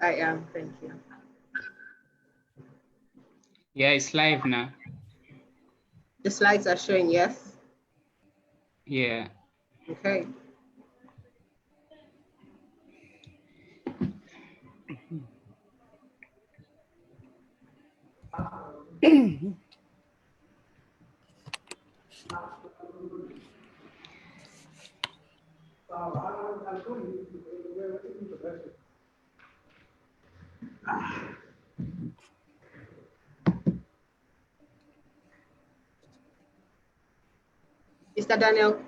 I am, thank you. Yeah, it's live now. The slides are showing, yes? Yeah. Okay. Mr. Daniel,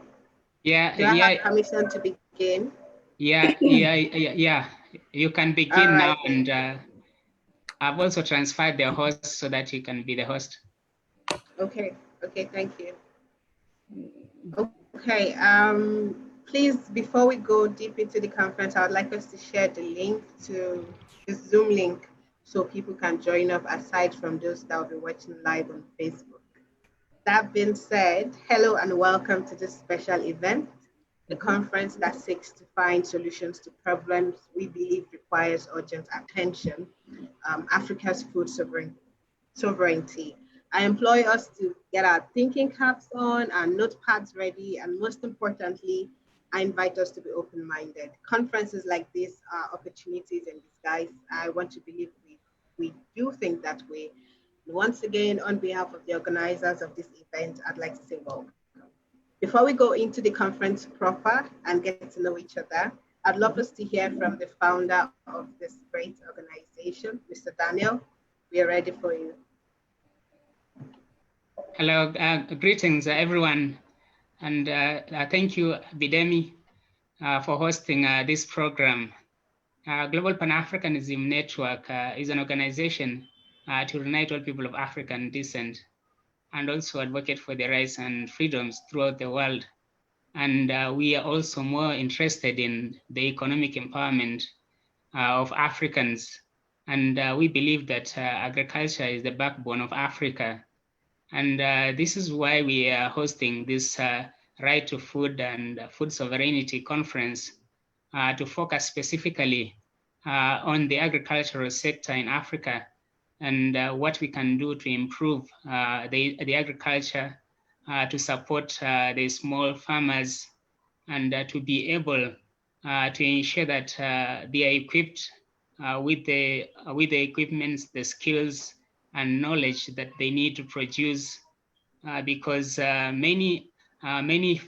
Yeah, do I have permission to begin? yeah. You can begin now, Then. and I've also transferred the host so that you can be the host. Okay, thank you. Okay, please, before we go deep into the conference, I would like us to share the link to the Zoom link so people can join up aside from those that will be watching live on Facebook. That being said, hello and welcome to this special event, the conference that seeks to find solutions to problems we believe requires urgent attention, Africa's food sovereignty. I employ us to get our thinking caps on, our notepads ready, and most importantly, I invite us to be open-minded. Conferences like this are opportunities in disguise. I want to believe we do think that way. Once again, on behalf of the organizers of this event, I'd like to say welcome. Before we go into the conference proper and get to know each other, I'd love us to hear from the founder of this great organization, Mr. Daniel. We are ready for you. Hello, greetings everyone, and thank you, Bidemi, for hosting this program. Global Pan-Africanism Network is an organization to unite all people of African descent and also advocate for the rights and freedoms throughout the world. And we are also more interested in the economic empowerment of Africans. And we believe that agriculture is the backbone of Africa. And this is why we are hosting this Right to Food and Food Sovereignty Conference to focus specifically on the agricultural sector in Africa and what we can do to improve the agriculture, to support the small farmers, and to be able to ensure that they are equipped with the equipments, the skills, and knowledge that they need to produce, because many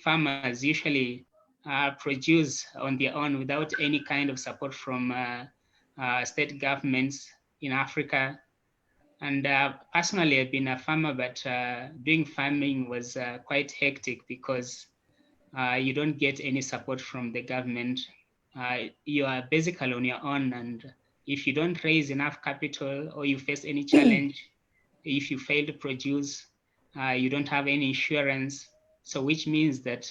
farmers usually produce on their own without any kind of support from state governments in Africa. And personally, I've been a farmer, but doing farming was quite hectic because you don't get any support from the government. You are basically on your own, and if you don't raise enough capital or you face any challenge, if you fail to produce, you don't have any insurance. So which means that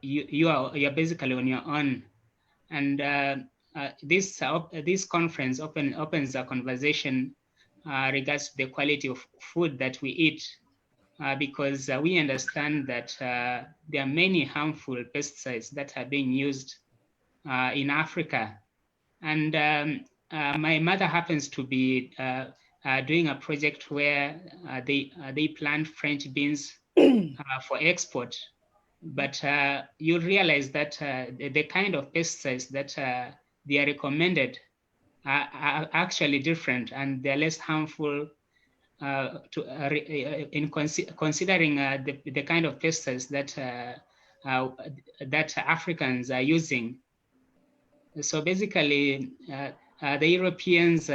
you're basically on your own. And this conference opens a conversation regards to the quality of food that we eat, because we understand that there are many harmful pesticides that are being used in Africa. And my mother happens to be doing a project where they plant French beans for export. But you realize that the kind of pesticides that they are recommended are actually different, and they're less harmful in considering the kind of pesticides that Africans are using. So basically, the Europeans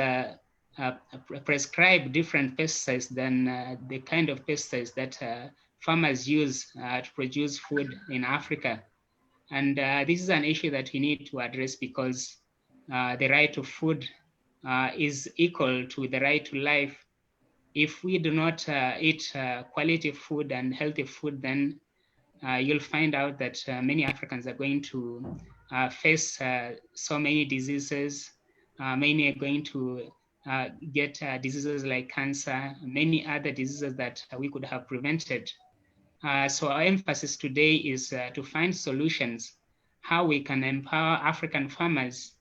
prescribe different pesticides than the kind of pesticides that farmers use to produce food in Africa. And this is an issue that we need to address, because the right to food is equal to the right to life. If we do not eat quality food and healthy food, then you'll find out that many Africans are going to face so many diseases. Many are going to get diseases like cancer, many other diseases that we could have prevented. So our emphasis today is to find solutions, how we can empower African farmers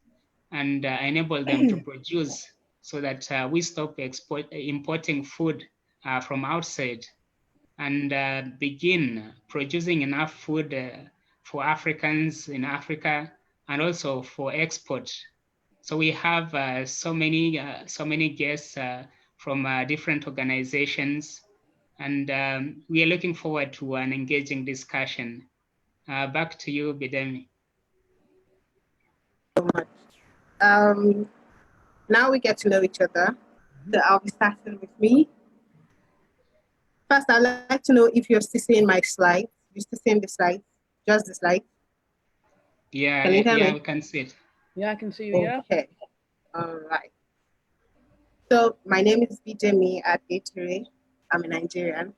and enable them to produce so that we stop importing food from outside and begin producing enough food for Africans in Africa and also for export. So we have so many guests from different organizations, and we are looking forward to an engaging discussion. Back to you, Bidemi. So much. Um, Now we get to know each other. So I'll be starting with me. First, I'd like to know if you're still seeing my slides. You're still seeing the slides? Just the slides? Yeah, Can you hear yeah, me? we can see it. Yeah, I can see you. Yeah. Okay. All right. So my name is Bijemi at Atire. I'm a Nigerian.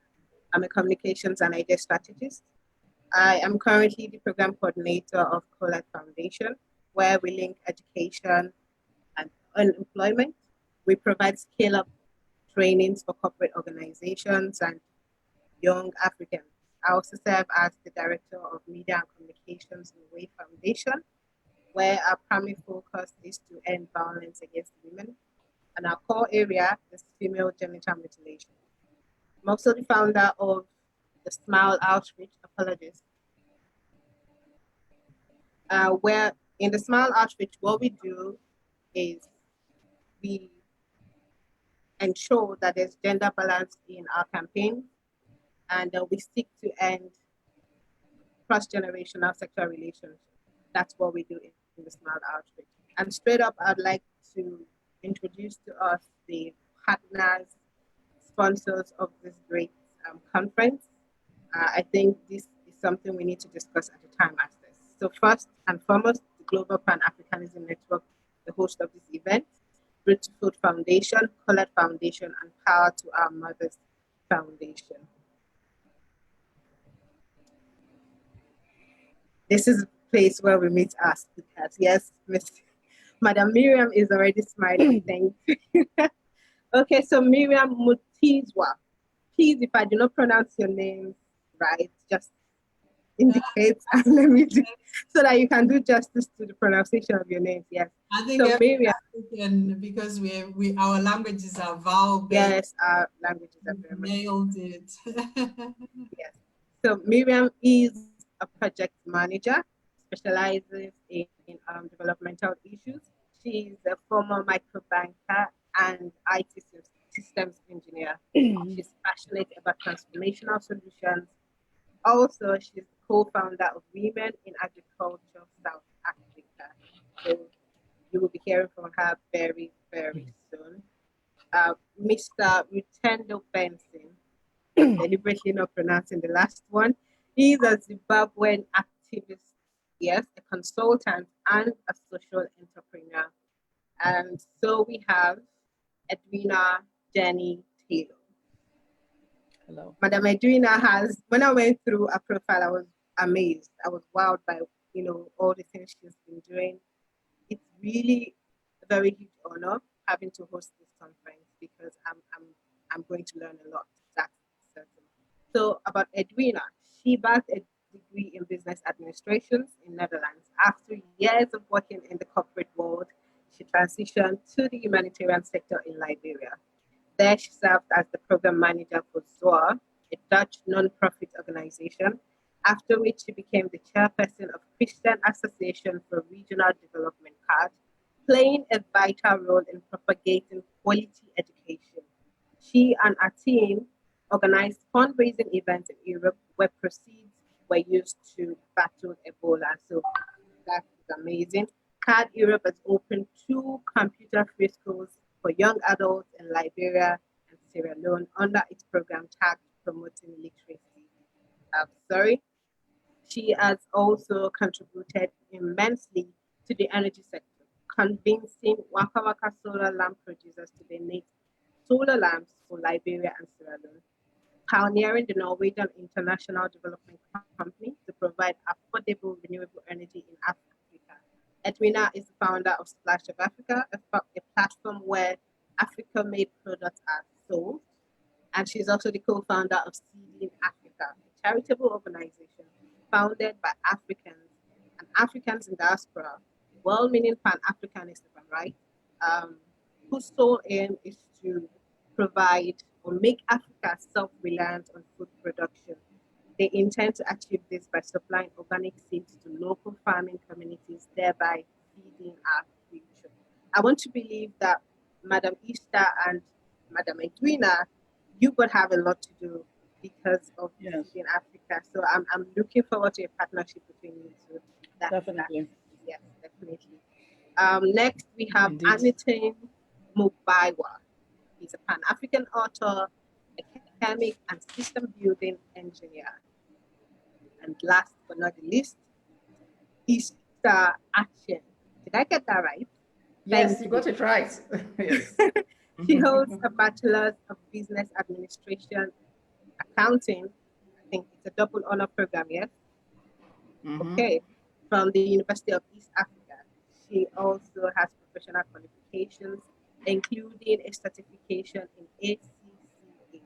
I'm a communications and idea strategist. I am currently the program coordinator of Collect Foundation, where we link education and unemployment. We provide scale-up trainings for corporate organizations and young Africans. I also serve as the director of media and communications in Way Foundation, where our primary focus is to end violence against women, and our core area is female genital mutilation. I'm also the founder of the Smile Outreach, apologies, where in the Smile Outreach, what we do is we ensure that there's gender balance in our campaign, and we seek to end cross-generational sexual relations. That's what we do in the Smart Outreach. And straight up, I'd like to introduce to us the partners, sponsors of this great conference. I think this is something we need to discuss at a time as this. So first and foremost, the Global Pan-Africanism Network, the host of this event, Root to Food Foundation, Colored Foundation, and Power to Our Mothers Foundation. This is a place where we meet our speakers. Yes, Madam Miriam is already smiling. Thank you. Okay, so Miriam Mutizwa. Please, if I do not pronounce your name right, just indicate and let me do so that you can do justice to the pronunciation of your names. Yes. I think so Miriam, because we our languages are vowel based. Yes, our languages are very much. Nailed it. Yes. So Miriam is a project manager, specializes in developmental issues. She's a former microbanker and IT systems engineer. She's passionate about transformational solutions. Also, she's the co-founder of Women in Agriculture South Africa. So you will be hearing from her very, very soon. Mr. Rutendo Benson, deliberately not pronouncing the last one. He's a Zimbabwean activist, yes, a consultant and a social entrepreneur. And so we have Edwina Jenny Taylor. Hello. Madam Edwina has, when I went through her profile, I was amazed. I was wowed by, all the things she's been doing. It's really a very huge honor having to host this conference because I'm going to learn a lot. That's certain. So about Edwina, she backed a degree in business administration in Netherlands. After years of working in the corporate world, she transitioned to the humanitarian sector in Liberia. There she served as the program manager for ZOA, a Dutch non-profit organization, after which she became the chairperson of Christian Association for Regional Development CAD, playing a vital role in propagating quality education. She and her team organized fundraising events in Europe where proceeds were used to battle Ebola. So that is amazing. CAD Europe has opened 2 computer-free schools for young adults in Liberia and Sierra Leone under its program tagged Promoting Literacy. She has also contributed immensely to the energy sector, convincing Waka Waka solar lamp producers to donate solar lamps for Liberia and Sierra Leone, pioneering the Norwegian International Development Company to provide affordable renewable energy in Africa. Edwina is the founder of Splash of Africa, a platform where Africa-made products are sold. And she's also the co-founder of Seeding Africa, a charitable organization founded by Africans and Africans in diaspora well-meaning Pan-Africanist, if I'm right, um, whose sole aim is to provide or make Africa self-reliant on food production. They intend to achieve this by supplying organic seeds to local farming communities, thereby feeding our future. I want to believe that Madam Easter and Madam Edwina, you would have a lot to do because of Yes, feeding Africa. So I'm looking forward to a partnership between you two. definitely. Yes, definitely. Next, we have Indeed. Anitin Mubaiwa. He's a Pan-African author, a chemic, and system building engineer. And last but not the least, Easter Action. Did I get that right? Yes, Thank you got it right. Yes. She holds a Bachelor's of Business Administration, Accounting. I think it's a double honor program, yes? Okay, from the University of East Africa. She also has professional qualifications, including a certification in ACCA.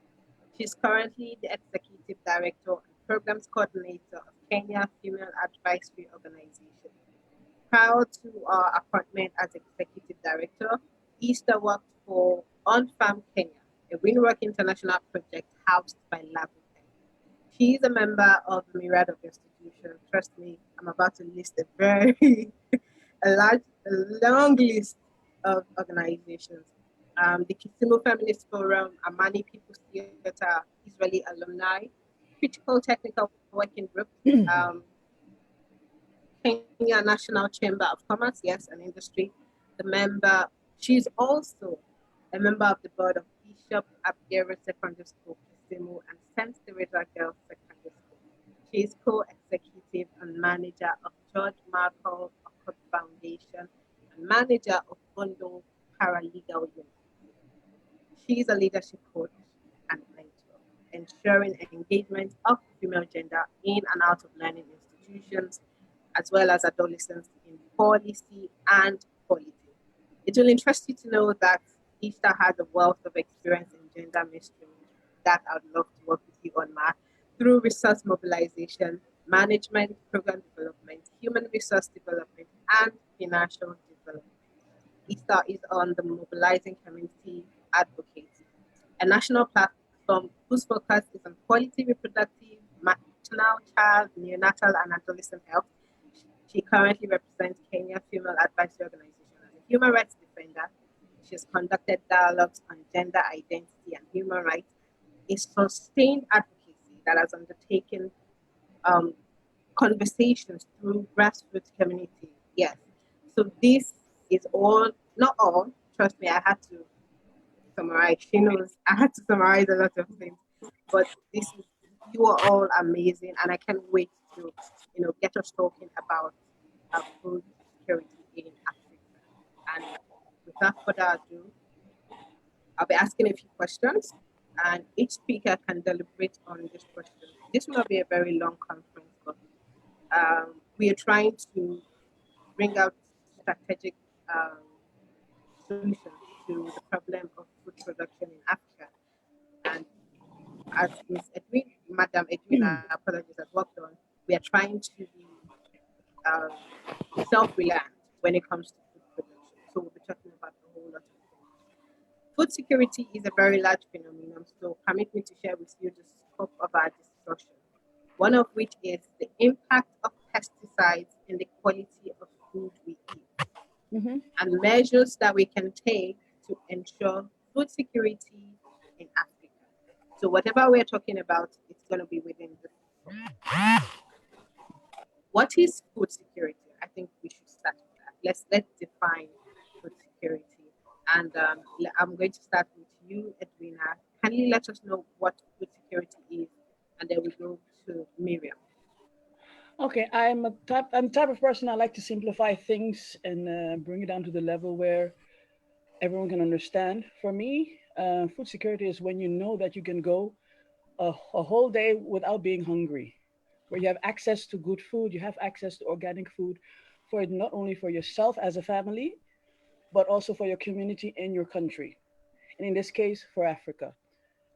She's currently the Executive Director and Programs Coordinator of Kenya Female Advisory Organization. Prior to our appointment as Executive Director, Easter worked for On Farm Kenya, a Winwork International project housed by Lavu. She is a member of the myriad of institutions. Trust me, I'm about to list a very a long list of organizations. The Kisimu Feminist Forum, Amani People's Theater, Israeli Alumni, Critical Technical Working Group, Kenya National Chamber of Commerce, yes, and Industry. The member, she's also a member of the board of Bishop Abdera Secondary School, Kisimu, and St. Teresa Girls Secondary School. She is co-executive and manager of George Markle Occult Foundation and manager of Bondo Paralegal Unit. She is a leadership coach and mentor, ensuring engagement of female gender in and out of learning institutions, as well as adolescents in policy and politics. It will interest you to know that Easter has a wealth of experience in gender mainstream that I would love to work with you on, Ma, through resource mobilization, management, program development, human resource development, and financial development. Easter is on the Mobilizing Community Advocates, a national platform whose focus is on quality reproductive, maternal, child, neonatal, and adolescent health. She currently represents Kenya Female Advisory Organization as a human rights defender. She has conducted dialogues on gender identity and human rights, a sustained advocacy that has undertaken conversations through grassroots community. Yes. So this is all, not all, trust me, I had to summarize. She knows I had to summarize a lot of things. But this is, you are all amazing, and I can't wait to, get us talking about food security in Africa. And without further ado, I'll be asking a few questions, and each speaker can deliberate on this question. This will not be a very long conference, but we are trying to bring out strategic solutions to the problem of food production in Africa. And as Madam Edwina, apologies, has worked on, we are trying to be self-reliant when it comes to food production. So we'll be talking about a whole lot of things. Food security is a very large phenomenon, so permit me to share with you the scope of our discussion. One of which is the impact of pesticides in the quality of food we eat, and measures that we can take to ensure food security in Africa. So whatever we're talking about, it's going to be within this. What is food security? I think we should start with that. Let's define food security. And I'm going to start with you, Edwina. Can you let us know what food security is? And then we go to Miriam. Okay, I'm the type of person, I like to simplify things and bring it down to the level where everyone can understand. For me, food security is when you know that you can go a whole day without being hungry, where you have access to good food, you have access to organic food, for it not only for yourself as a family, but also for your community and your country. And in this case, for Africa.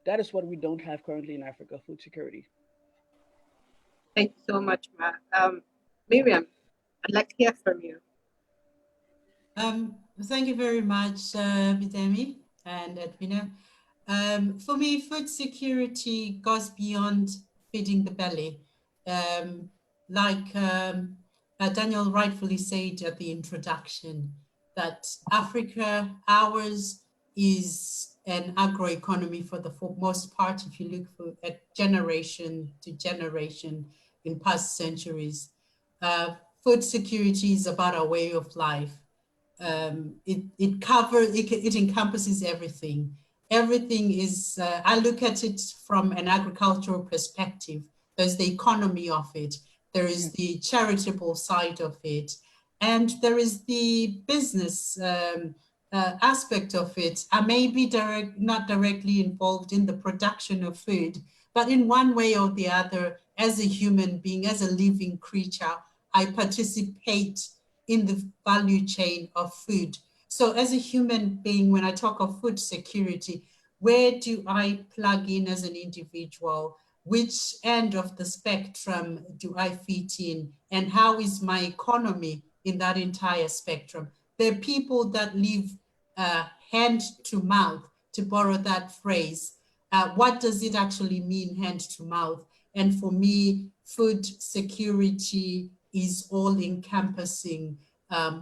That is what we don't have currently in Africa, food security. Thank you so much, Ma. Miriam, I'd like to hear from you. Thank you very much, Bidemi and Edwina. For me, food security goes beyond feeding the belly. Um, like Daniel rightfully said at the introduction, that Africa, ours, is an agroeconomy for the most part, if you look at generation to generation in past centuries. Food security is about our way of life. It encompasses everything. Everything is, I look at it from an agricultural perspective. There's the economy of it, there is the charitable side of it, and there is the business aspect of it. I may be not directly involved in the production of food, but in one way or the other, as a human being, as a living creature, I participate in the value chain of food. So as a human being, when I talk of food security, where do I plug in as an individual? Which end of the spectrum do I fit in? And how is my economy in that entire spectrum? There are people that live hand to mouth, to borrow that phrase. What does it actually mean, hand to mouth? And for me, food security is all encompassing,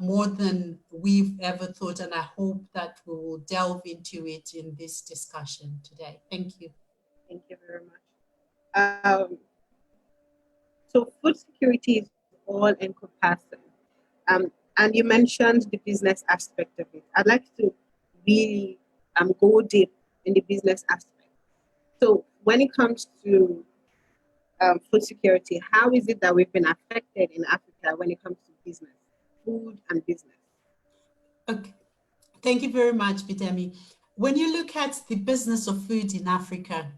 more than we've ever thought. And I hope that we will delve into it in this discussion today. Thank you. Thank you very much. So food security is all encompassing. Um, and you mentioned the business aspect of it. I'd like to really go deep in the business aspect. So when it comes to food security, how is it that we've been affected in Africa when it comes to business, food and business? Okay. Thank you very much, Bidemi. When you look at the business of food in Africa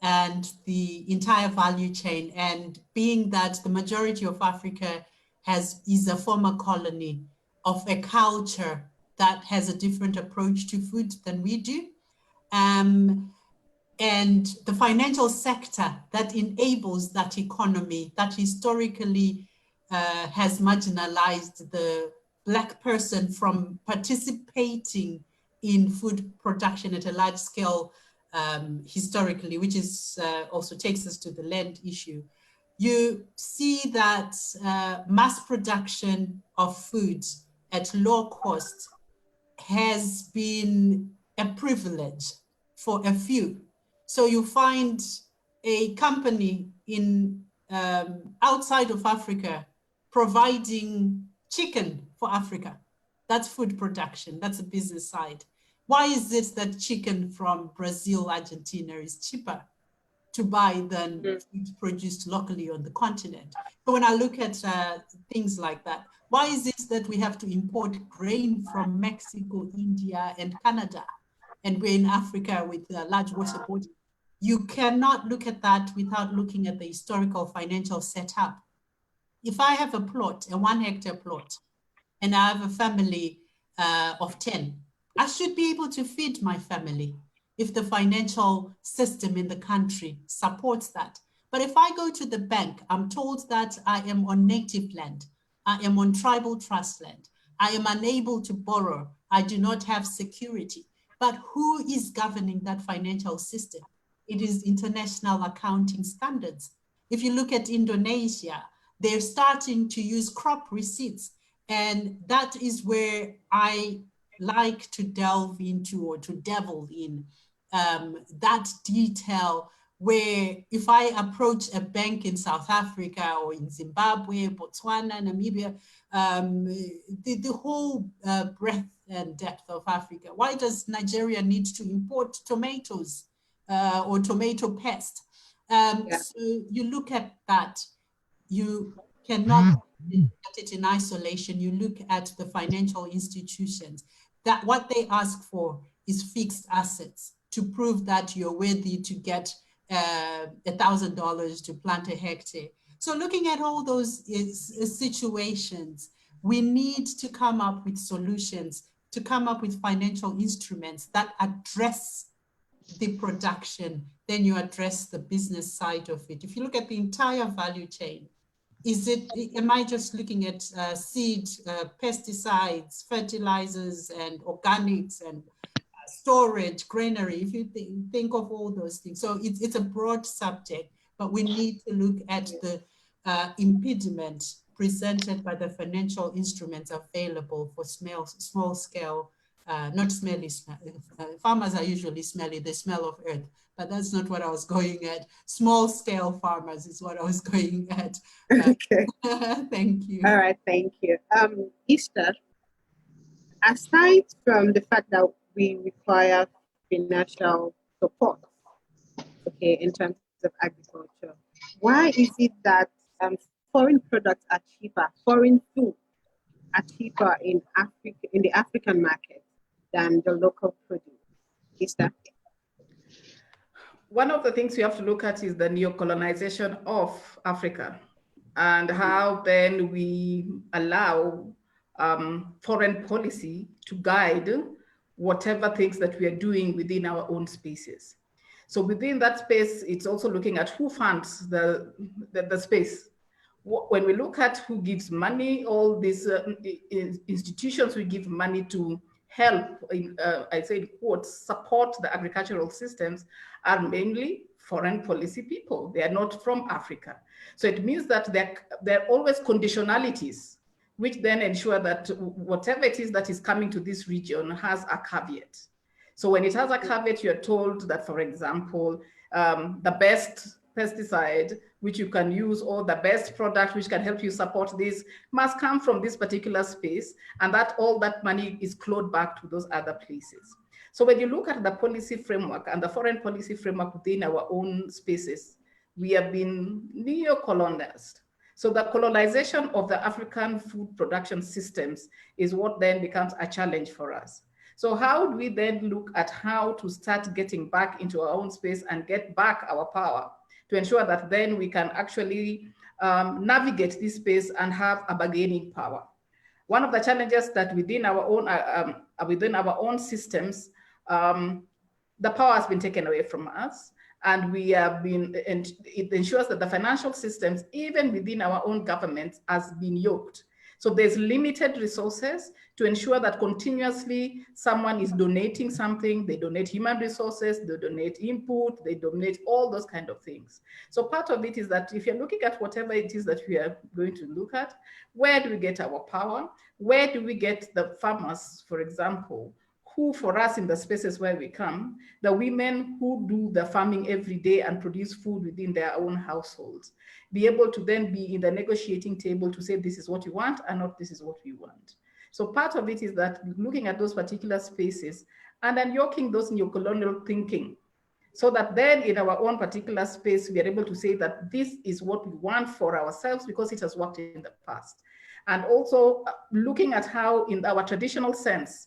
and the entire value chain, and being that the majority of Africa is a former colony of a culture that has a different approach to food than we do, and the financial sector that enables that economy that historically has marginalized the Black person from participating in food production at a large scale historically, which is also takes us to the land issue. You see that mass production of food at low cost has been a privilege for a few. So you find a company in outside of Africa providing chicken for Africa. That's food production, that's a business side. Why is it that chicken from Brazil, Argentina is cheaper to buy than food produced locally on the continent? So when I look at things like that, why is it that we have to import grain from Mexico, India, and Canada? And we're in Africa with a large water body. You cannot look at that without looking at the historical financial setup. If I have a plot, a 1 hectare plot, and I have a family of 10, I should be able to feed my family if the financial system in the country supports that. But if I go to the bank, I'm told that I am on native land, I am on tribal trust land, I am unable to borrow, I do not have security. But who is governing that financial system? It is international accounting standards. If you look at Indonesia, they're starting to use crop receipts. And that is where I like to delve into, or to devil in, that detail, where if I approach a bank in South Africa or in Zimbabwe, Botswana, Namibia, the whole breadth and depth of Africa, why does Nigeria need to import tomatoes or tomato paste? So you look at that, you cannot look at it in isolation. You look at the financial institutions, that what they ask for is fixed assets to prove that you're worthy to get $1,000 to plant a hectare. So looking at all those situations, we need to come up with solutions, to come up with financial instruments that address the production, then you address the business side of it. If you look at the entire value chain, am I just looking at seed, pesticides, fertilizers, and organics, and storage, granary, if you think of all those things. So it's a broad subject, but we need to look at the impediment presented by the financial instruments available for small scale, not smelly, farmers are usually smelly, they smell of earth, but that's not what I was going at. Small scale farmers is what I was going at. Okay. Thank you. All right, thank you. Easter, aside from the fact that we require financial support, okay, in terms of agriculture, why is it that foreign products are cheaper, foreign food are cheaper in Africa, in the African market than the local produce? Easter? One of the things we have to look at is the neocolonization of Africa and how then we allow foreign policy to guide whatever things that we are doing within our own spaces. So within that space, it's also looking at who funds the space. When we look at who gives money, all these institutions we give money to help, I say in quotes, support the agricultural systems are mainly foreign policy people. They are not from Africa. So it means that there are always conditionalities, which then ensure that whatever it is that is coming to this region has a caveat. So when it has a caveat, you're told that, for example, the best pesticide which you can use, or the best product which can help you support this, must come from this particular space, and that all that money is clawed back to those other places. So when you look at the policy framework and the foreign policy framework within our own spaces, we have been neo-colonized. So the colonization of the African food production systems is what then becomes a challenge for us. So how do we then look at how to start getting back into our own space and get back our power to ensure that then we can actually navigate this space and have a bargaining power? One of the challenges that within our own systems, the power has been taken away from us, and we have been, and it ensures that the financial systems, even within our own governments, has been yoked. So there's limited resources to ensure that continuously someone is donating something. They donate human resources, they donate input, they donate all those kind of things. So part of it is that if you're looking at whatever it is that we are going to look at, where do we get our power? Where do we get the farmers, for example, who for us in the spaces where we come, the women who do the farming every day and produce food within their own households, be able to then be in the negotiating table to say, this is what you want and not this is what we want. So part of it is that looking at those particular spaces and then yoking those neo-colonial thinking, so that then in our own particular space, we are able to say that this is what we want for ourselves because it has worked in the past. And also looking at how in our traditional sense,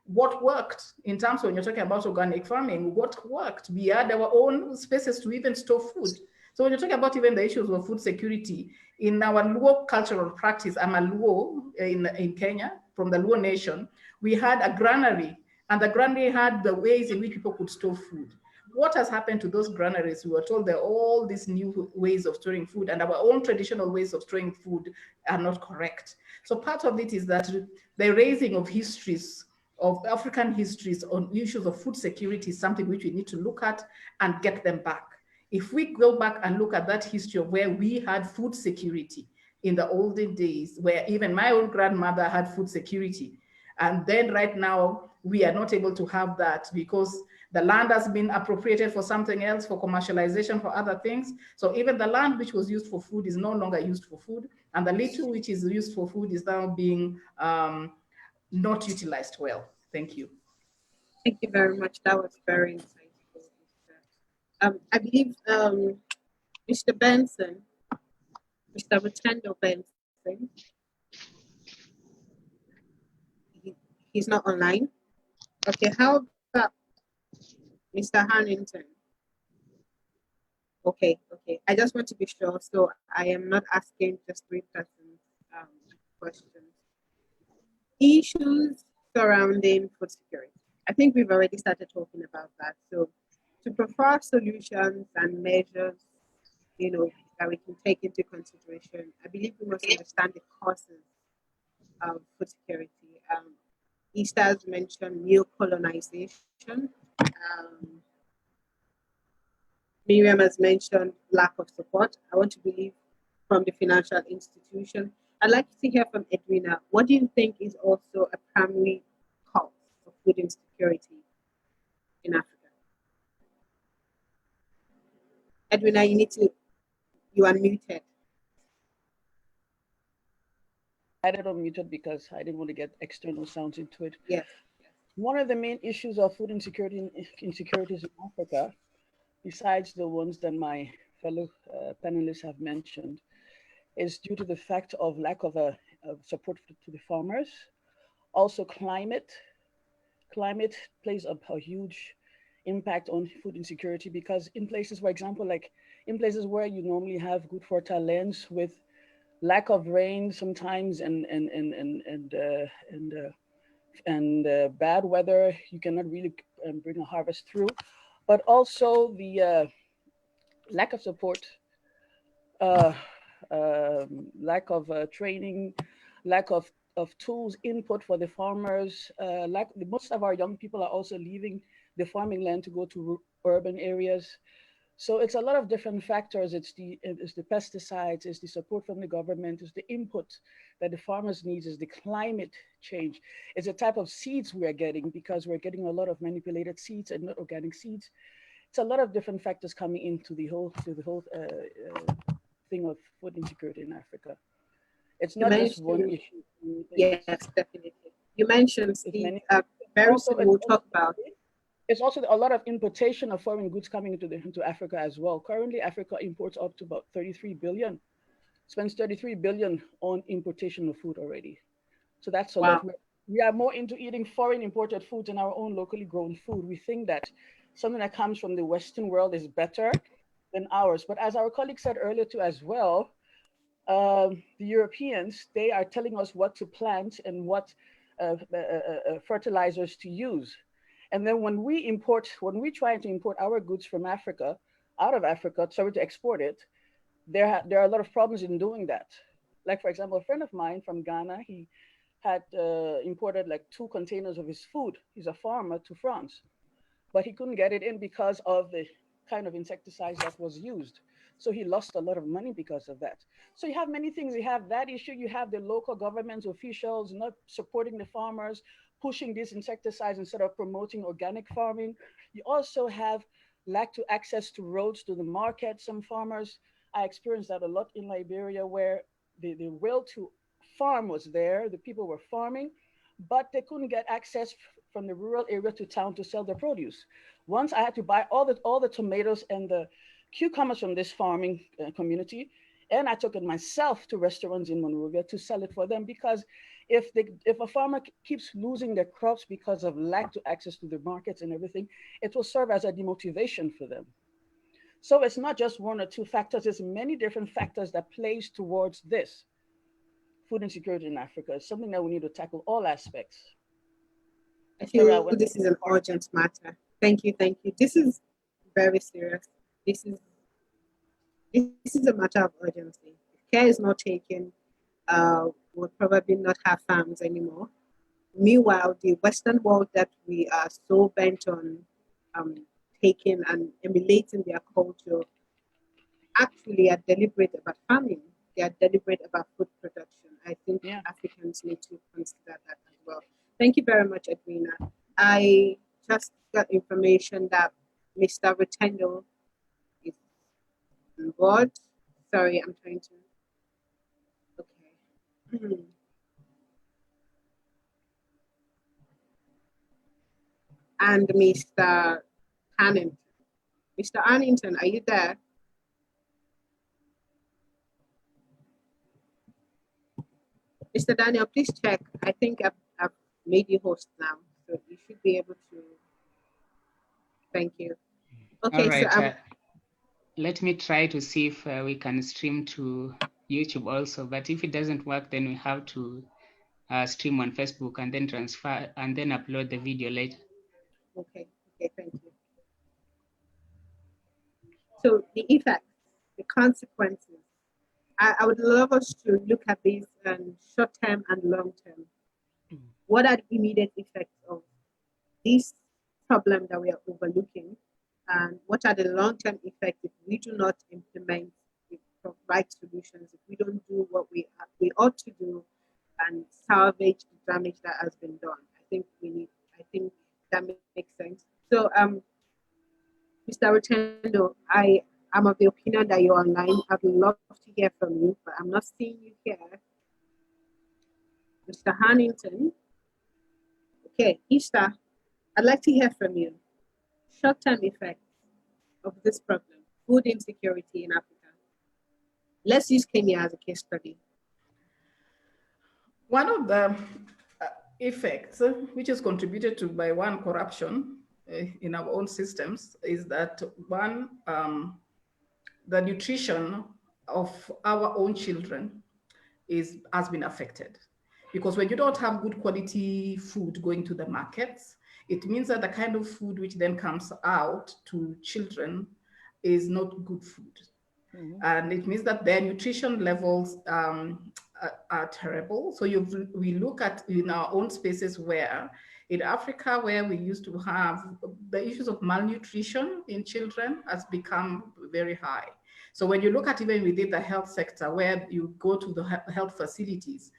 what worked in terms of when you're talking about organic farming, what worked? We had our own spaces to even store food. So when you're talking about even the issues of food security, in our Luo cultural practice, I'm a Luo in Kenya, from the Luo nation, we had a granary, and the granary had the ways in which people could store food. What has happened to those granaries? We were told there are all these new ways of storing food, and our own traditional ways of storing food are not correct. So part of it is that the raising of histories, of African histories on issues of food security is something which we need to look at and get them back. If we go back and look at that history of where we had food security in the olden days, where even my own grandmother had food security, and then right now we are not able to have that because the land has been appropriated for something else, for commercialization, for other things. So even the land which was used for food is no longer used for food, and the little which is used for food is now being not utilized well. Thank you. Thank you very much. That was very insightful. I believe Mr. Benson, Mr. Rotendo Benson, he's not online. Okay, how about Mr. Harrington? Okay. I just want to be sure, so I am not asking just three persons questions. Issues surrounding food security. I think we've already started talking about that. So to prefer solutions and measures, that we can take into consideration. I believe we must understand the causes of food security. Easter has mentioned neo-colonization. Miriam has mentioned lack of support. I want to believe from the financial institution. I'd like to hear from Edwina. What do you think is also a primary cause of food insecurity in Africa? Edwina, you are muted. I had it unmuted because I didn't want to get external sounds into it. Yes. One of the main issues of food insecurities in Africa, besides the ones that my fellow panelists have mentioned, is due to the fact of lack of support to the farmers. Also climate plays a huge impact on food insecurity, because in places, for example, like in places where you normally have good fertile lands, with lack of rain sometimes and bad weather, you cannot really bring a harvest through. But also the lack of support, uh, lack of training, lack of tools, input for the farmers. Most of our young people are also leaving the farming land to go to urban areas. So it's a lot of different factors. It's the pesticides, it's the support from the government, it's the input that the farmers need, is the climate change. It's the type of seeds we are getting, because we're getting a lot of manipulated seeds and not organic seeds. It's a lot of different factors coming into the whole thing of food insecurity in Africa. It's not just one issue. Yes, definitely. You mentioned seeds. Very soon we'll talk about it. It's also a lot of importation of foreign goods coming into Africa as well. Currently, Africa imports up to about 33 billion, spends 33 billion on importation of food already. So that's a lot. We are more into eating foreign imported food than our own locally grown food. We think that something that comes from the Western world is better than ours. But as our colleague said earlier too as well, the Europeans, they are telling us what to plant and what fertilizers to use. And then when we try to import our goods from Africa, out of Africa, sorry, to export it, there are a lot of problems in doing that. Like, for example, a friend of mine from Ghana, he had imported like 2 containers of his food. He's a farmer, to France, but he couldn't get it in because of the kind of insecticides that was used. So he lost a lot of money because of that. So you have many things. You have that issue. You have the local government officials not supporting the farmers, pushing these insecticides instead of promoting organic farming. You also have lack to access to roads to the market. Some farmers, I experienced that a lot in Liberia, where the will to farm was there. The people were farming, but they couldn't get access from the rural area to town to sell their produce. Once I had to buy all the tomatoes and the cucumbers from this farming community, and I took it myself to restaurants in Monrovia to sell it for them, because if a farmer keeps losing their crops because of lack to access to the markets and everything, it will serve as a demotivation for them. So it's not just 1 or 2 factors, there's many different factors that plays towards this. Food insecurity in Africa is something that we need to tackle all aspects. I feel this is an urgent matter. Thank you. This is very serious. This is a matter of urgency. If care is not taken, we'll probably not have farms anymore. Meanwhile, the Western world that we are so bent on taking and emulating their culture actually are deliberate about farming. They are deliberate about food production. I think Africans need to consider that as well. Thank you very much, Edwina. I just got information that Mr. Rotendo is on board. Sorry, I'm trying to. Okay. And Mr. Annington. Mr. Annington, are you there? Mr. Daniel, please check. I think I've made you host now, so you should be able to. Thank you. Okay, all right. so let me try to see if we can stream to YouTube also, but if it doesn't work, then we have to stream on Facebook and then transfer and then upload the video later. Okay, thank you. So the effects the consequences. I would love us to look at this short term and long term. What are the immediate effects of this problem that we are overlooking? And what are the long term effects if we do not implement the right solutions, if we don't do what we ought to do and salvage the damage that has been done? I think that makes sense. So, Mr. Rotendo, I am of the opinion that you're online. I'd love to hear from you, but I'm not seeing you here. Mr. Harnington. Okay, Ishta, I'd like to hear from you. Short-term effects of this problem, food insecurity in Africa. Let's use Kenya as a case study. One of the effects, which is contributed to by one, corruption in our own systems, is that one, the nutrition of our own children has been affected. Because when you don't have good quality food going to the markets, it means that the kind of food which then comes out to children is not good food. Mm-hmm. And it means that their nutrition levels are terrible. So we look at in our own spaces where in Africa, where we used to have the issues of malnutrition in children has become very high. So when you look at even within the health sector, where you go to the health facilities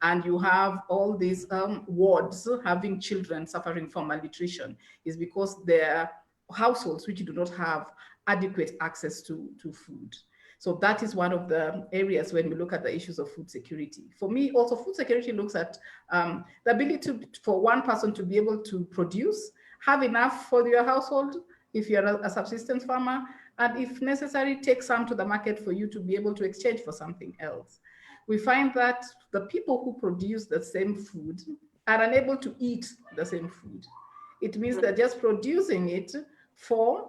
and you have all these wards having children suffering from malnutrition, is because they're households which do not have adequate access to food. So that is one of the areas when we look at the issues of food security. For me, also food security looks at the ability for one person to be able to produce, have enough for your household, if you're a subsistence farmer, and if necessary, take some to the market for you to be able to exchange for something else. We find that the people who produce the same food are unable to eat the same food. It means they're just producing it for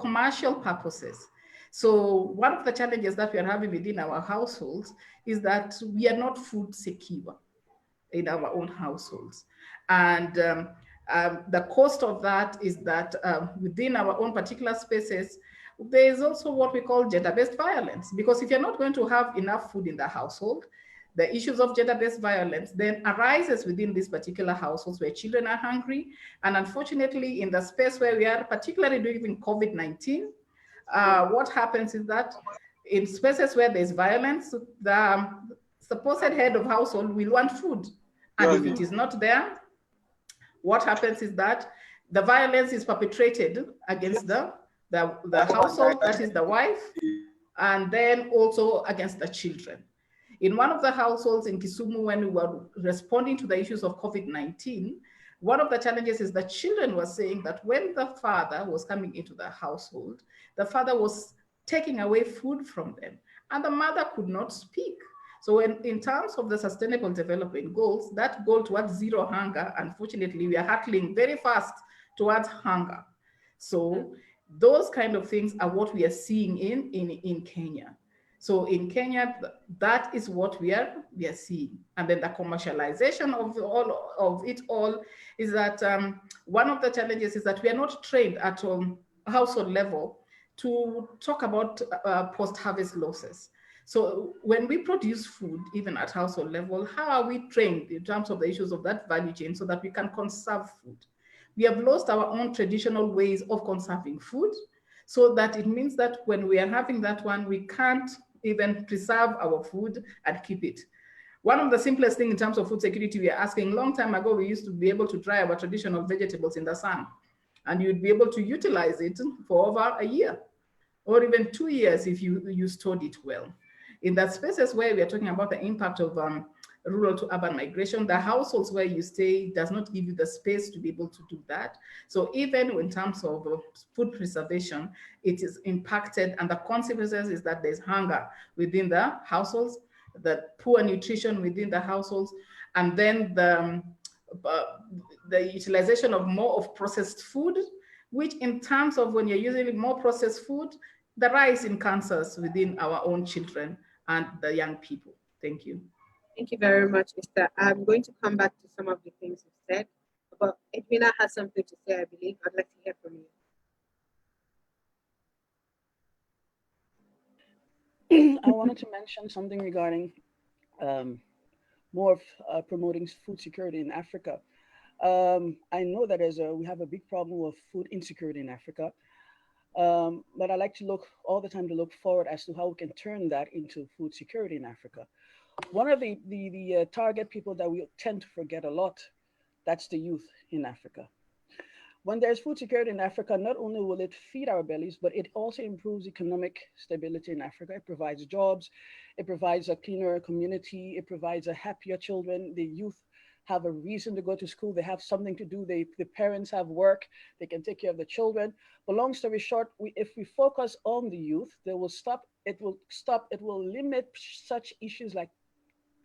commercial purposes. So one of the challenges that we are having within our households is that we are not food secure in our own households. And the cost of that is that within our own particular spaces, there is also what we call gender-based violence. Because if you're not going to have enough food in the household, the issues of gender-based violence then arises within these particular households where children are hungry. And unfortunately, in the space where we are, particularly during COVID-19, what happens is that in spaces where there's violence, the supposed head of household will want food. And if it is not there, what happens is that the violence is perpetrated against the household, that is the wife, and then also against the children. In one of the households in Kisumu, when we were responding to the issues of COVID-19, one of the challenges is that children were saying that when the father was coming into the household, the father was taking away food from them, and the mother could not speak. So in terms of the Sustainable Development Goals, that goal towards zero hunger, unfortunately, we are hurtling very fast towards hunger. So those kind of things are what we are seeing in Kenya. So in Kenya, that is what we are seeing. And then the commercialization of it all is that one of the challenges is that we are not trained at household level to talk about post-harvest losses. So when we produce food, even at household level, how are we trained in terms of the issues of that value chain so that we can conserve food? We have lost our own traditional ways of conserving food, so that it means that when we are having that one, we can't even preserve our food and keep it. One of the simplest things in terms of food security we are asking, a long time ago, we used to be able to dry our traditional vegetables in the sun, and you'd be able to utilize it for over a year or even 2 years if you stored it well. In that spaces where we are talking about the impact of rural to urban migration, the households where you stay does not give you the space to be able to do that. So even in terms of food preservation, it is impacted, and the consequences is that there's hunger within the households, the poor nutrition within the households, and then the utilization of more of processed food, which in terms of when you're using more processed food, the rise in cancers within our own children and the young people. Thank you. Thank you very much, Esther. I'm going to come back to some of the things you said, but Edwina has something to say, I believe. I'd like to hear from you. I wanted to mention something regarding more of promoting food security in Africa. I know that we have a big problem with food insecurity in Africa, but I like to look all the time to look forward as to how we can turn that into food security in Africa. One of the target people that we tend to forget a lot, that's the youth in Africa. When there's food security in Africa, not only will it feed our bellies, but it also improves economic stability in Africa. It provides jobs, it provides a cleaner community, it provides a happier children. The youth have a reason to go to school, they have something to do, the parents have work, they can take care of the children. But long story short, if we focus on the youth, it will limit such issues like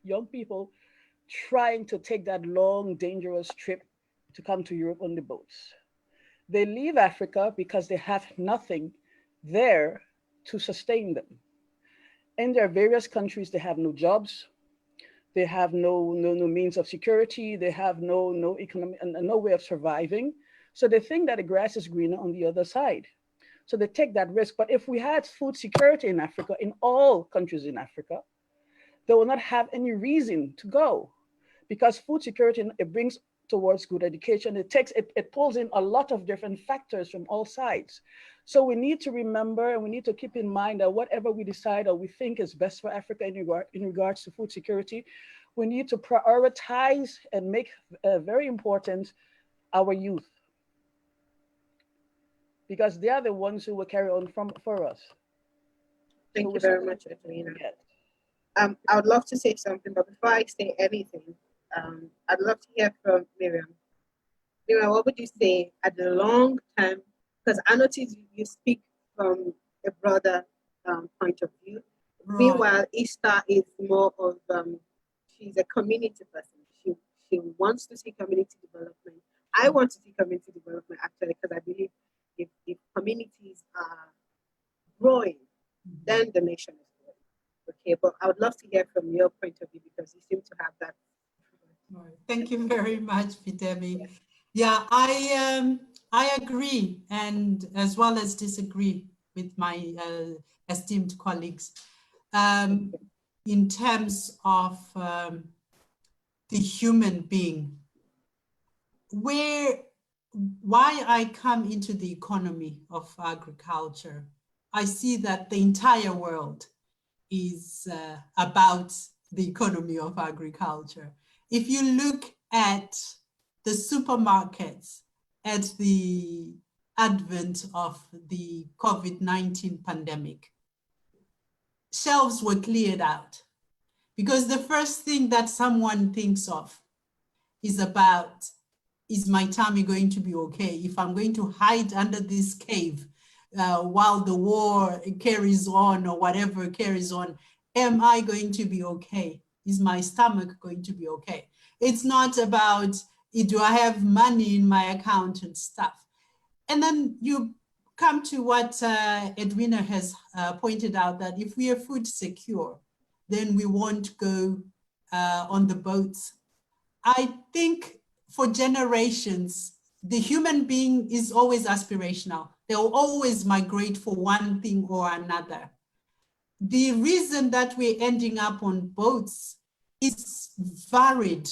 young people trying to take that long, dangerous trip to come to Europe on the boats. They leave Africa because they have nothing there to sustain them. In their various countries, they have no jobs, they have no means of security, they have no economic and no way of surviving. So they think that the grass is greener on the other side. So they take that risk. But if we had food security in Africa, in all countries in Africa, they will not have any reason to go, because food security, it brings towards good education. It pulls in a lot of different factors from all sides. So we need to remember and we need to keep in mind that whatever we decide or we think is best for Africa in regards to food security, we need to prioritize and make very important our youth, because they are the ones who will carry on for us. Thank you very much, Edwina. Yes. I would love to say something, but before I say anything, I'd love to hear from Miriam. Miriam, what would you say at the long term? Because I notice you speak from a broader point of view. Right. Meanwhile, Easter is more of she's a community person. She wants to see community development. I want to see community development actually, because I believe if communities are growing, then the nation is growing. Okay, but I would love to hear from your point of view, because you seem to have that. Thank you very much, Bidemi. Yeah, I agree, and as well as disagree with my esteemed colleagues in terms of the human being. Why I come into the economy of agriculture, I see that the entire world is about the economy of agriculture. If you look at the supermarkets at the advent of the COVID-19 pandemic, shelves were cleared out because the first thing that someone thinks of is about, is my tummy going to be okay? If I'm going to hide under this cave while the war carries on or whatever carries on, am I going to be okay? Is my stomach going to be okay? It's not about, do I have money in my account and stuff? And then you come to what Edwina has pointed out, that if we are food secure, then we won't go on the boats. I think for generations, the human being is always aspirational. They'll always migrate for one thing or another. The reason that we're ending up on boats is varied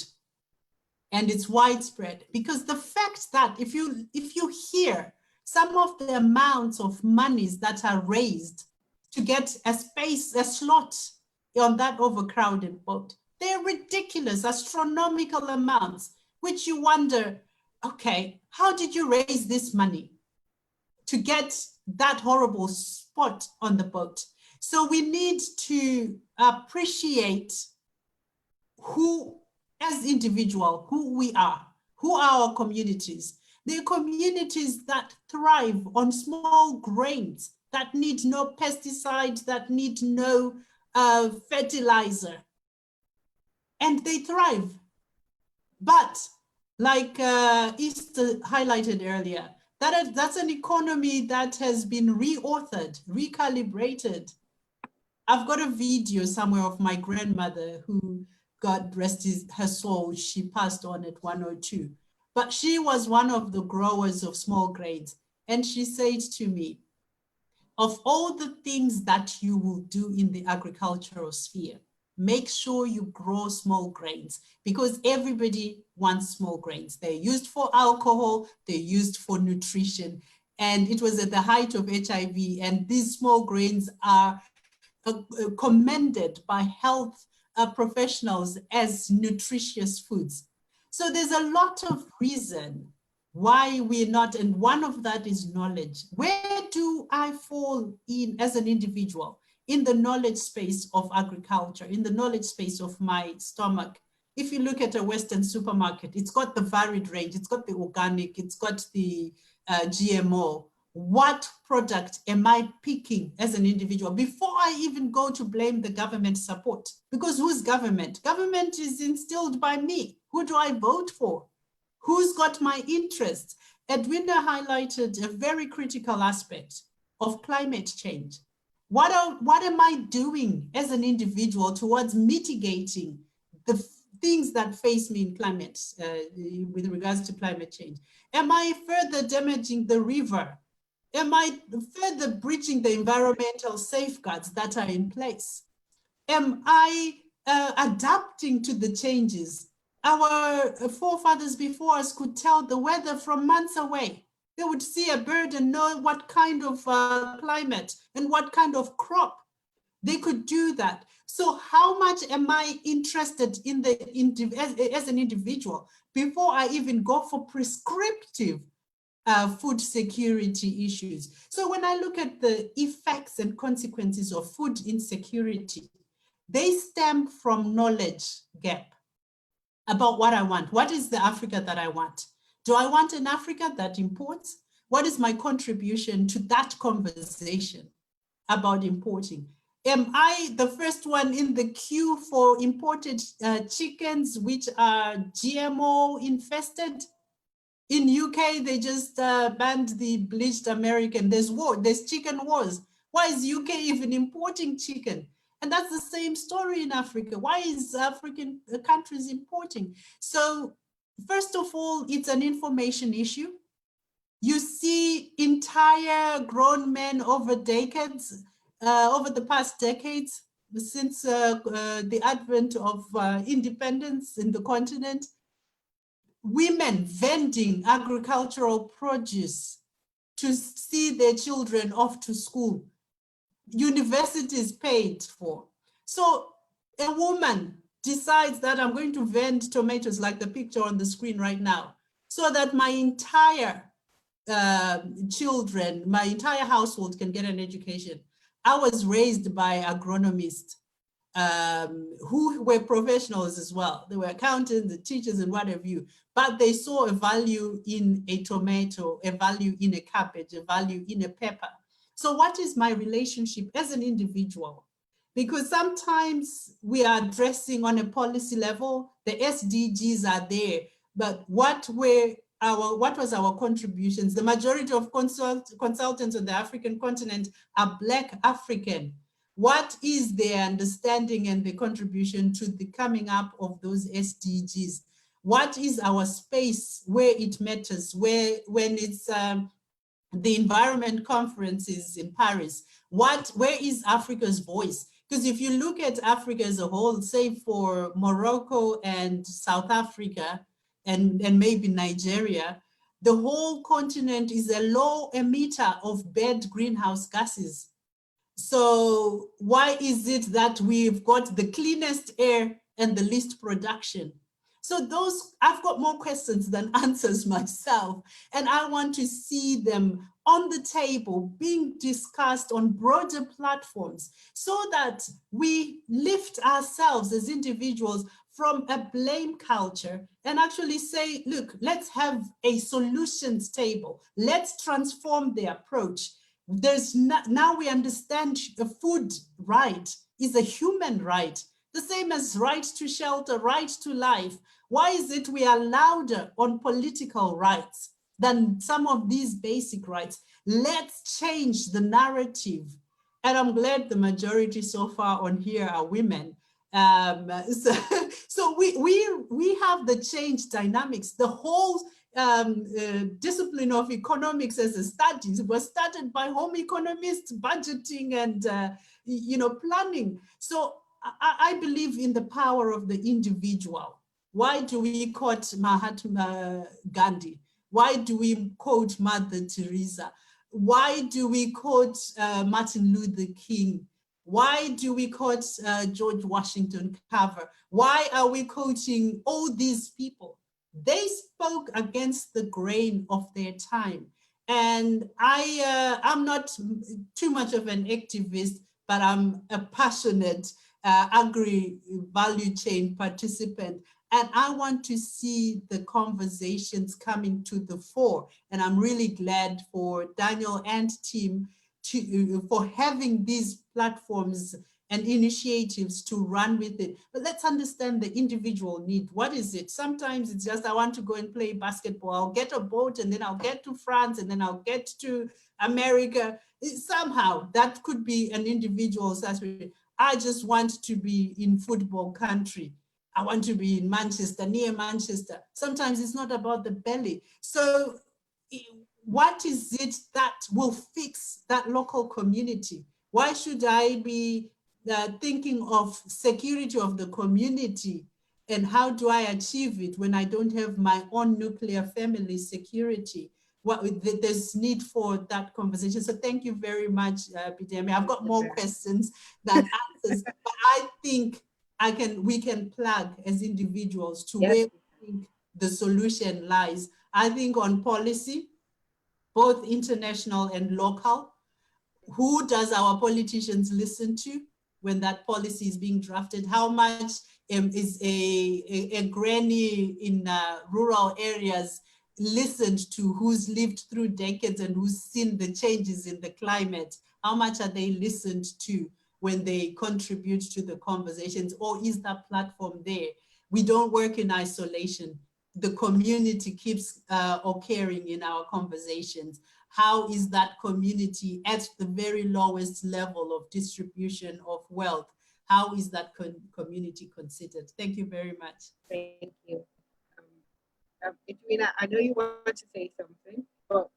and it's widespread, because the fact that if you hear some of the amounts of monies that are raised to get a slot on that overcrowded boat, they're ridiculous, astronomical amounts, which you wonder, okay, how did you raise this money to get that horrible spot on the boat? So we need to appreciate who, as individual, who we are, who are our communities. They're communities that thrive on small grains, that need no pesticides, that need no fertilizer, and they thrive. But like Easter highlighted earlier, that's an economy that has been reauthored, recalibrated. I've got a video somewhere of my grandmother who, God rest her soul, she passed on at 102. But she was one of the growers of small grains. And she said to me, of all the things that you will do in the agricultural sphere, make sure you grow small grains, because everybody wants small grains. They're used for alcohol, they're used for nutrition. And it was at the height of HIV, and these small grains are commended by health professionals as nutritious foods. So there's a lot of reason why we're not, and one of that is knowledge. Where do I fall in as an individual? In the knowledge space of agriculture, in the knowledge space of my stomach. If you look at a Western supermarket, it's got the varied range, it's got the organic, it's got the GMO. What product am I picking as an individual before I even go to blame the government support? Because whose government? Government is instilled by me. Who do I vote for? Who's got my interests? Edwina highlighted a very critical aspect of climate change. What am I doing as an individual towards mitigating the things that face me in climate, with regards to climate change? Am I further damaging the river? Am I further breaching the environmental safeguards that are in place? Am I adapting to the changes? Our forefathers before us could tell the weather from months away. They would see a bird and know what kind of climate and what kind of crop. They could do that. So how much am I interested in as an individual before I even go for prescriptive food security issues? So when I look at the effects and consequences of food insecurity, they stem from knowledge gap about what I want. What is the Africa that I want? Do I want an Africa that imports? What is my contribution to that conversation about importing? Am I the first one in the queue for imported chickens which are GMO infested? In UK, they just banned the bleached American. There's chicken wars. Why is UK even importing chicken? And that's the same story in Africa. Why is African countries importing? So first of all, it's an information issue. You see entire grown men over decades, over the past decades, since the advent of independence in the continent, women vending agricultural produce to see their children off to school, universities paid for. So a woman decides that I'm going to vend tomatoes like the picture on the screen right now, so that my entire children, my entire household can get an education. I was raised by agronomists who were professionals as well. They were accountants, the teachers and what have you, but they saw a value in a tomato, a value in a cabbage, a value in a pepper. So what is my relationship as an individual? Because sometimes we are addressing on a policy level, the SDGs are there, but what was our contributions? The majority of consultants on the African continent are Black African. What is their understanding and the contribution to the coming up of those SDGs? What is our space where it matters, when it's the environment conferences in Paris? Where is Africa's voice? Because if you look at Africa as a whole, save for Morocco and South Africa and maybe Nigeria, the whole continent is a low emitter of bad greenhouse gases. So why is it that we've got the cleanest air and the least production? So I've got more questions than answers myself, and I want to see them on the table being discussed on broader platforms so that we lift ourselves as individuals from a blame culture and actually say, look, let's have a solutions table. Let's transform the approach. Now we understand a food right is a human right, the same as right to shelter, right to life. Why is it we are louder on political rights than some of these basic rights? Let's change the narrative. And I'm glad the majority so far on here are women. So we have the change dynamics. The whole discipline of economics as a study. It was started by home economists, budgeting and planning. So I believe in the power of the individual. Why do we quote Mahatma Gandhi? Why do we quote Mother Teresa? Why do we quote Martin Luther King? Why do we quote George Washington Carver? Why are we quoting all these people? They spoke against the grain of their time. And I'm not too much of an activist, but I'm a passionate agri-value chain participant. And I want to see the conversations coming to the fore. And I'm really glad for Daniel and team for having these platforms and initiatives to run with it. But let's understand the individual need. What is it? Sometimes it's just, I want to go and play basketball. I'll get a boat and then I'll get to France and then I'll get to America. Somehow that could be an individual's aspiration. I just want to be in football country. I want to be in Manchester, near Manchester. Sometimes it's not about the belly. So what is it that will fix that local community? Why should I be thinking of security of the community and how do I achieve it when I don't have my own nuclear family security? There's need for that conversation. So thank you very much, Bidemi. I've got more questions than answers, but I think we can plug as individuals to where we think the solution lies. I think on policy, both international and local. Who does our politicians listen to when that policy is being drafted? How much is a granny in rural areas listened to, who's lived through decades and who's seen the changes in the climate? How much are they listened to when they contribute to the conversations, or is that platform there? We don't work in isolation. The community keeps occurring in our conversations. How is that community at the very lowest level of distribution of wealth? How is that community considered? Thank you very much. Thank you. Edwina, I know you want to say something, but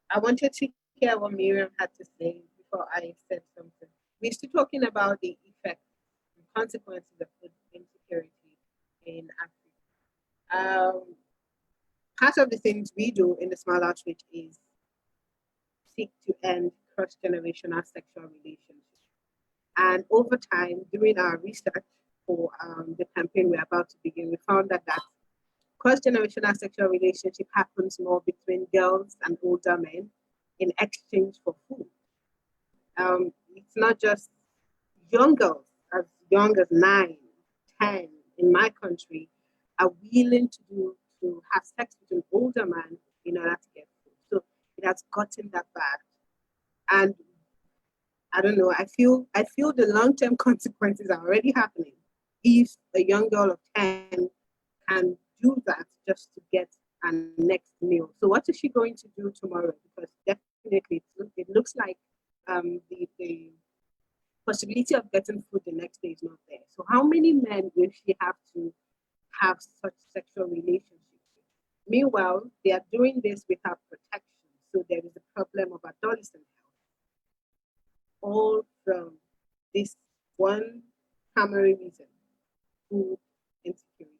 I wanted to hear what Miriam had to say before I said something. We're still talking about the effects and consequences of food insecurity in Africa. Part of the things we do in the Small Outreach is seek to end cross-generational sexual relationships. And over time, during our research for the campaign we're about to begin, we found that cross-generational sexual relationship happens more between girls and older men in exchange for food. It's not just young girls as young as 9, 10 in my country are willing to have sex with an older man in order to get food. So it has gotten that bad. And I don't know, I feel the long-term consequences are already happening. If a young girl of 10 can do that just to get a next meal. So what is she going to do tomorrow? Because definitely it looks like the possibility of getting food the next day is not there. So how many men will she have to have such sexual relationships with? Meanwhile, they are doing this without protection. So there is a problem of adolescent health. All from this one primary reason, food insecurity,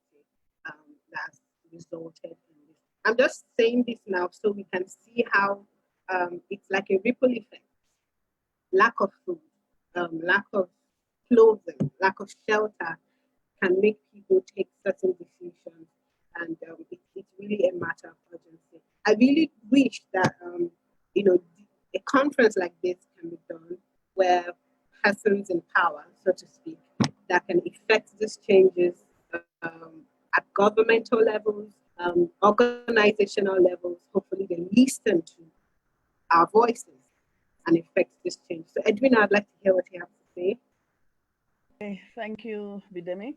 that's resulted in this. I'm just saying this now so we can see how it's like a ripple effect. Lack of food, lack of clothing, lack of shelter can make people take certain decisions, and it's really a matter of urgency. I really wish that a conference like this can be done where persons in power, so to speak, that can effect these changes at governmental levels, organizational levels. Hopefully, they listen to our voices and effect this change. So, Edwina, I'd like to hear what you have to say. Okay, thank you, Bidemi.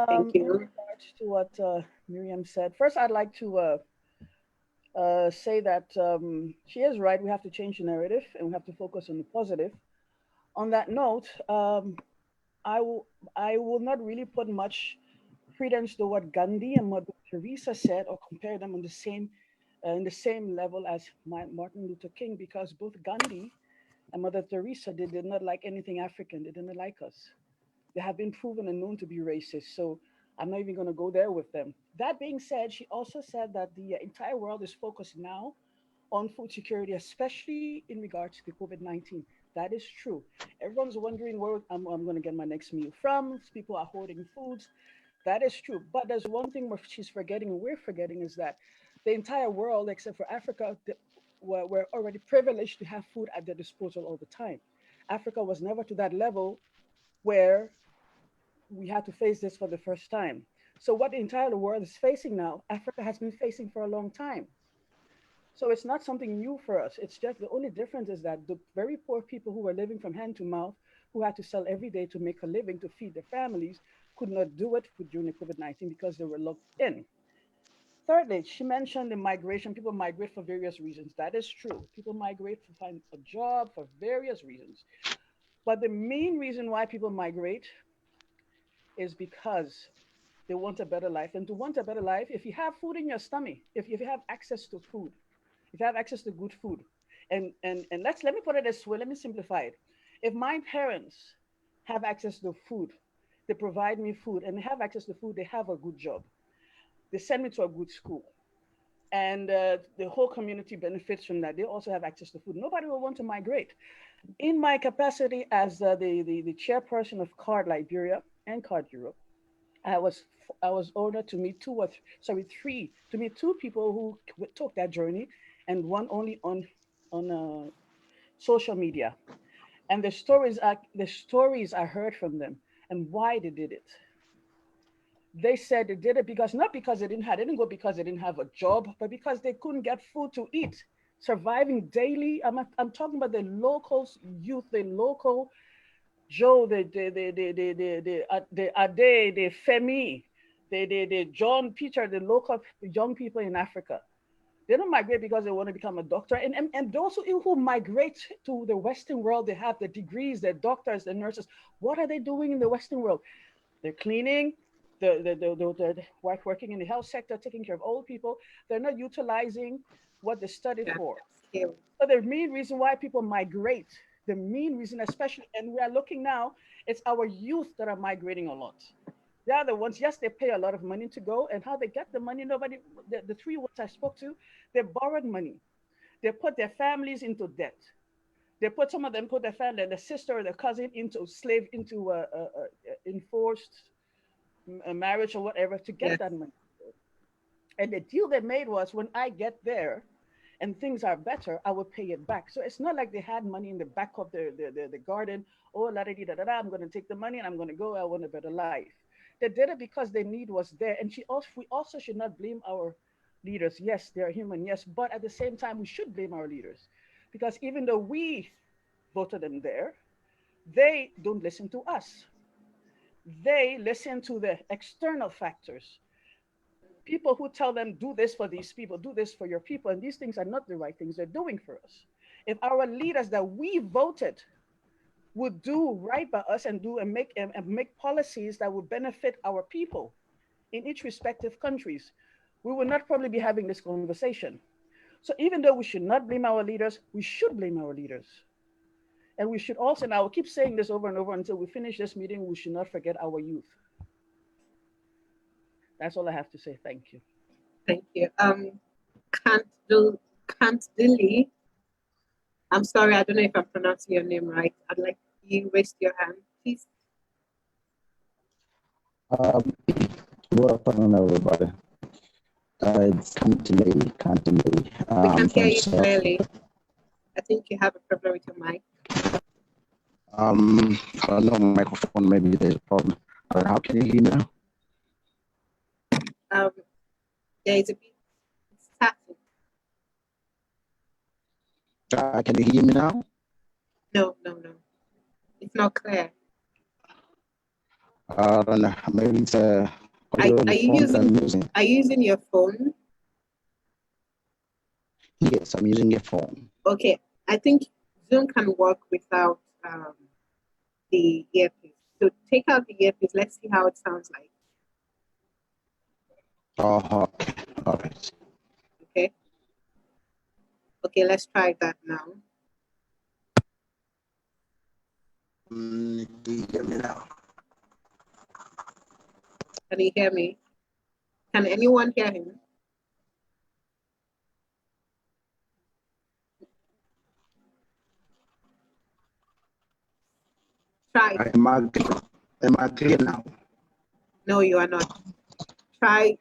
Thank you. In regards to what Miriam said, first I'd like to say that she is right. We have to change the narrative and we have to focus on the positive. On that note, I will not really put much credence to what Gandhi and Mother Teresa said, or compare them on the same in the same level as Martin Luther King, because both Gandhi and Mother Teresa, they did not like anything African. They didn't like us. They have been proven and known to be racist. So I'm not even going to go there with them. That being said, she also said that the entire world is focused now on food security, especially in regards to COVID-19. That is true. Everyone's wondering where I'm going to get my next meal from. People are hoarding foods. That is true. But there's one thing where she's forgetting and we're forgetting is that the entire world, except for Africa, we're already privileged to have food at their disposal all the time. Africa was never to that level where we had to face this for the first time. So what the entire world is facing now, Africa has been facing for a long time. So it's not something new for us. It's just the only difference is that the very poor people who were living from hand to mouth, who had to sell every day to make a living to feed their families, could not do it during the COVID-19 because they were locked in. Thirdly, she mentioned the migration. People migrate for various reasons. That is true. People migrate to find a job for various reasons. But the main reason why people migrate is because they want a better life. And to want a better life, if you have food in your stomach, if you have access to food, if you have access to good food, and let me put it this way, let me simplify it. If my parents have access to food, they provide me food, and they have access to food, they have a good job, they send me to a good school, and the whole community benefits from that. They also have access to food. Nobody will want to migrate. In my capacity as the chairperson of CARD Liberia and CARD Europe, I was honored to meet to meet two people who took that journey, and one only on social media. And the stories I heard from them and why they did it. They said they did it because not because they didn't go because they didn't have a job, but because they couldn't get food to eat. Surviving daily. I'm talking about the local youth, the local Joe, the Ade, the Femi, the John Peter, the local young people in Africa. They don't migrate because they want to become a doctor. And those who migrate to the Western world, they have the degrees, they're doctors, they're nurses. What are they doing in the Western world? They're cleaning, they're working in the health sector, taking care of old people. They're not utilizing what they studied for. So the main reason why people migrate, the main reason, especially, and we are looking now, it's our youth that are migrating a lot. They are the ones, yes, they pay a lot of money to go, and how they get the money, the three ones I spoke to, they borrowed money. They put their families into debt. Some of them put their family, their sister or their cousin into enforced marriage or whatever to get that money. And the deal they made was when I get there, and things are better, I will pay it back. So it's not like they had money in the back of the garden. Oh, la da da da, I'm going to take the money and I'm going to go. I want a better life. They did it because the need was there. And we also should not blame our leaders. Yes, they are human. Yes, but at the same time, we should blame our leaders because even though we voted them there, they don't listen to us. They listen to the external factors. People who tell them, do this for these people, do this for your people, and these things are not the right things they're doing for us. If our leaders that we voted would do right by us and make policies that would benefit our people in each respective countries, we would not probably be having this conversation. So even though we should not blame our leaders, we should blame our leaders. And we should also, and I will keep saying this over and over until we finish this meeting, we should not forget our youth. That's all I have to say. Thank you. Thank you. Can't Dilly. I'm sorry, I don't know if I'm pronouncing your name right. I'd like you raise your hand, please. Good afternoon, everybody. It's Kantile. We can hear you clearly. I think you have a problem with your mic. I don't know, microphone, maybe there's a problem. How can you hear me now? There is a bit static. Can you hear me now? No. It's not clear. I don't know, maybe it's Are you using your phone? Yes, I'm using a phone. Okay, I think Zoom can work without the earpiece. So take out the earpiece. Let's see how it sounds like. Oh, okay. All right. Okay. Okay, let's try that now. Do you hear me now? Can you hear me? Can anyone hear him? Try. Am I clear now? No, you are not. Try.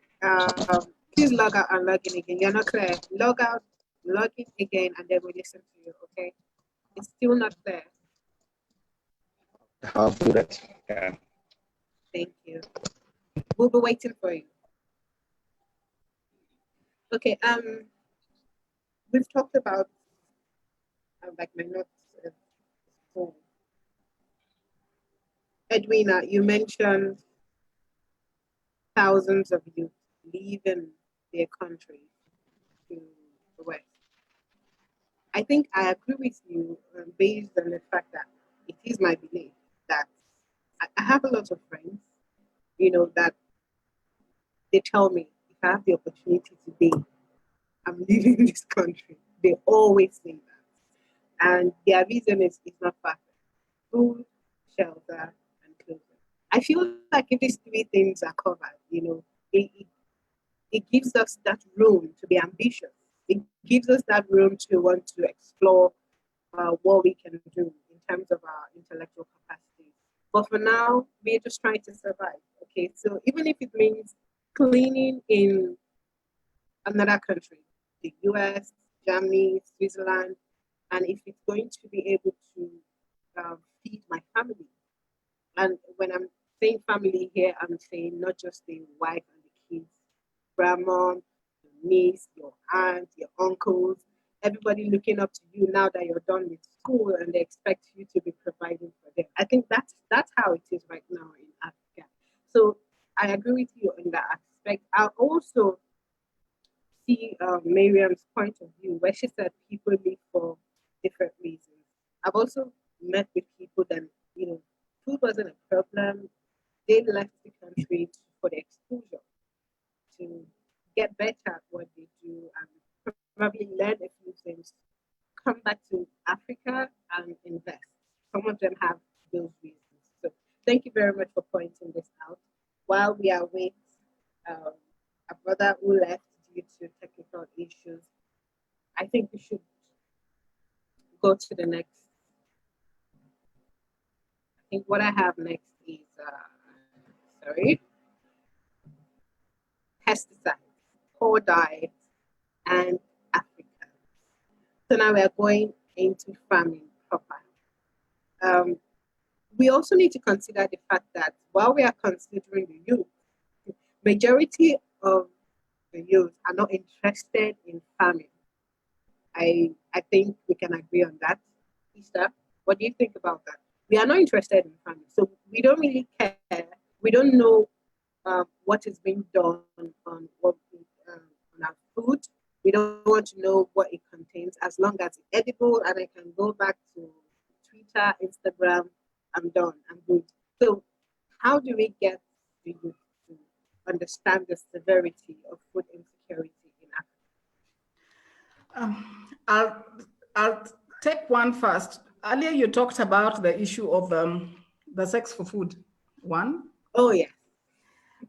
Please log out and log in again. You're not clear. Log out, log in again, and then we listen to you. Okay. It's still not clear. I'll do that. Yeah. Thank you. We'll be waiting for you. Okay. We've talked about like my notes. Full. Edwina, you mentioned thousands of youth leaving their country to the West. I think I agree with you based on the fact that it is my belief that I have a lot of friends, that they tell me if I have the opportunity today, I'm leaving this country. They always say that. And their reason is it's not perfect. Food, shelter, and clothing. I feel like if these three things are covered, it gives us that room to be ambitious. It gives us that room to want to explore what we can do in terms of our intellectual capacity. But for now, we're just trying to survive. Okay, so even if it means cleaning in another country, the US, Germany, Switzerland, and if it's going to be able to feed my family. And when I'm saying family here, I'm saying not just the wife and the kids, grandma, your niece, your aunt, your uncles, everybody looking up to you now that you're done with school and they expect you to be providing for them. I think that's how it is right now in Africa. So I agree with you on that aspect. I also see Miriam's point of view where she said people leave for different reasons. I've also met with people that, food wasn't a problem. They left the country for the exposure to get better at what they do and probably learn a few things, come back to Africa and invest. Some of them have those reasons. So thank you very much for pointing this out. While we are waiting, a brother who left due to technical issues, I think we should go to the next. I think what I have next is, pesticides, poor diet, and Africa. So now we are going into farming proper. We also need to consider the fact that while we are considering the youth, majority of the youth are not interested in farming. I think we can agree on that. Easter, what do you think about that? We are not interested in farming, so we don't really care. We don't know what is being done on on our food. We don't want to know what it contains as long as it's edible and I can go back to Twitter, Instagram, I'm done, I'm good. So how do we get the youth to understand the severity of food insecurity in Africa? I'll take one first. Earlier you talked about the issue of the sex for food one. Oh, yeah.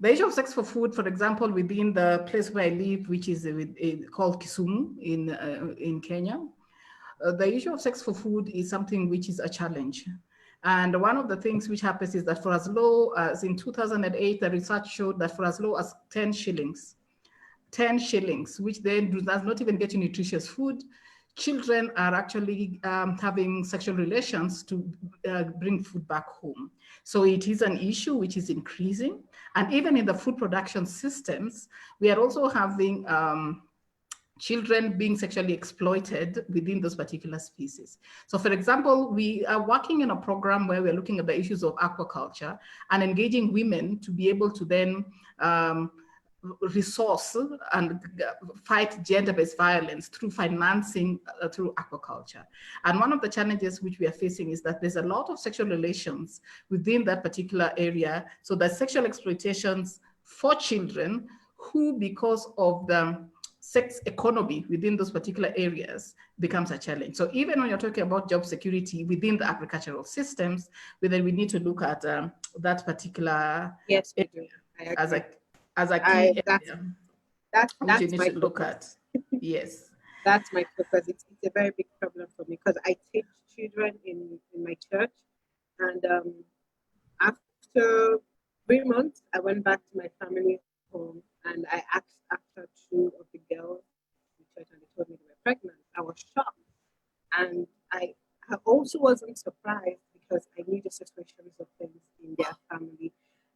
The issue of sex for food, for example, within the place where I live, which is called Kisumu in Kenya, the issue of sex for food is something which is a challenge. And one of the things which happens is that for as low as in 2008, the research showed that for as low as 10 shillings, which then does not even get you nutritious food, children are actually having sexual relations to bring food back home. So it is an issue which is increasing. And even in the food production systems, we are also having children being sexually exploited within those particular species. So for example, we are working in a program where we're looking at the issues of aquaculture and engaging women to be able to then resource and fight gender-based violence through financing through aquaculture. And one of the challenges which we are facing is that there's a lot of sexual relations within that particular area. So that sexual exploitations for children who, because of the sex economy within those particular areas, becomes a challenge. So even when you're talking about job security within the agricultural systems, whether we need to look at that particular Yes, we area do. as a key area which you That's need my to look focus. at. Yes. That's my focus. It's a very big problem for me because I teach children in my church, and after 3 months, I went back to my family home and I asked after two of the girls in church, and they told me they were pregnant. I was shocked, and I also wasn't surprised because I knew the situations of things in their family,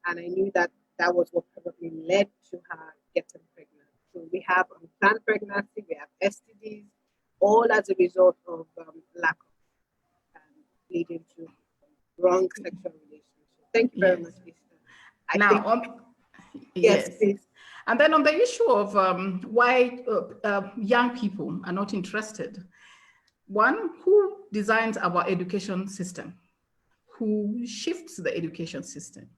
and I knew that that was what probably led to her getting pregnant. So we have unplanned pregnancy, we have STDs, all as a result of lack of leading to wrong sexual relationship. Thank you very Yes. much, Esther. I Now, think, yes, please. And then on the issue of why young people are not interested, one, who designs our education system? Who shifts the education system?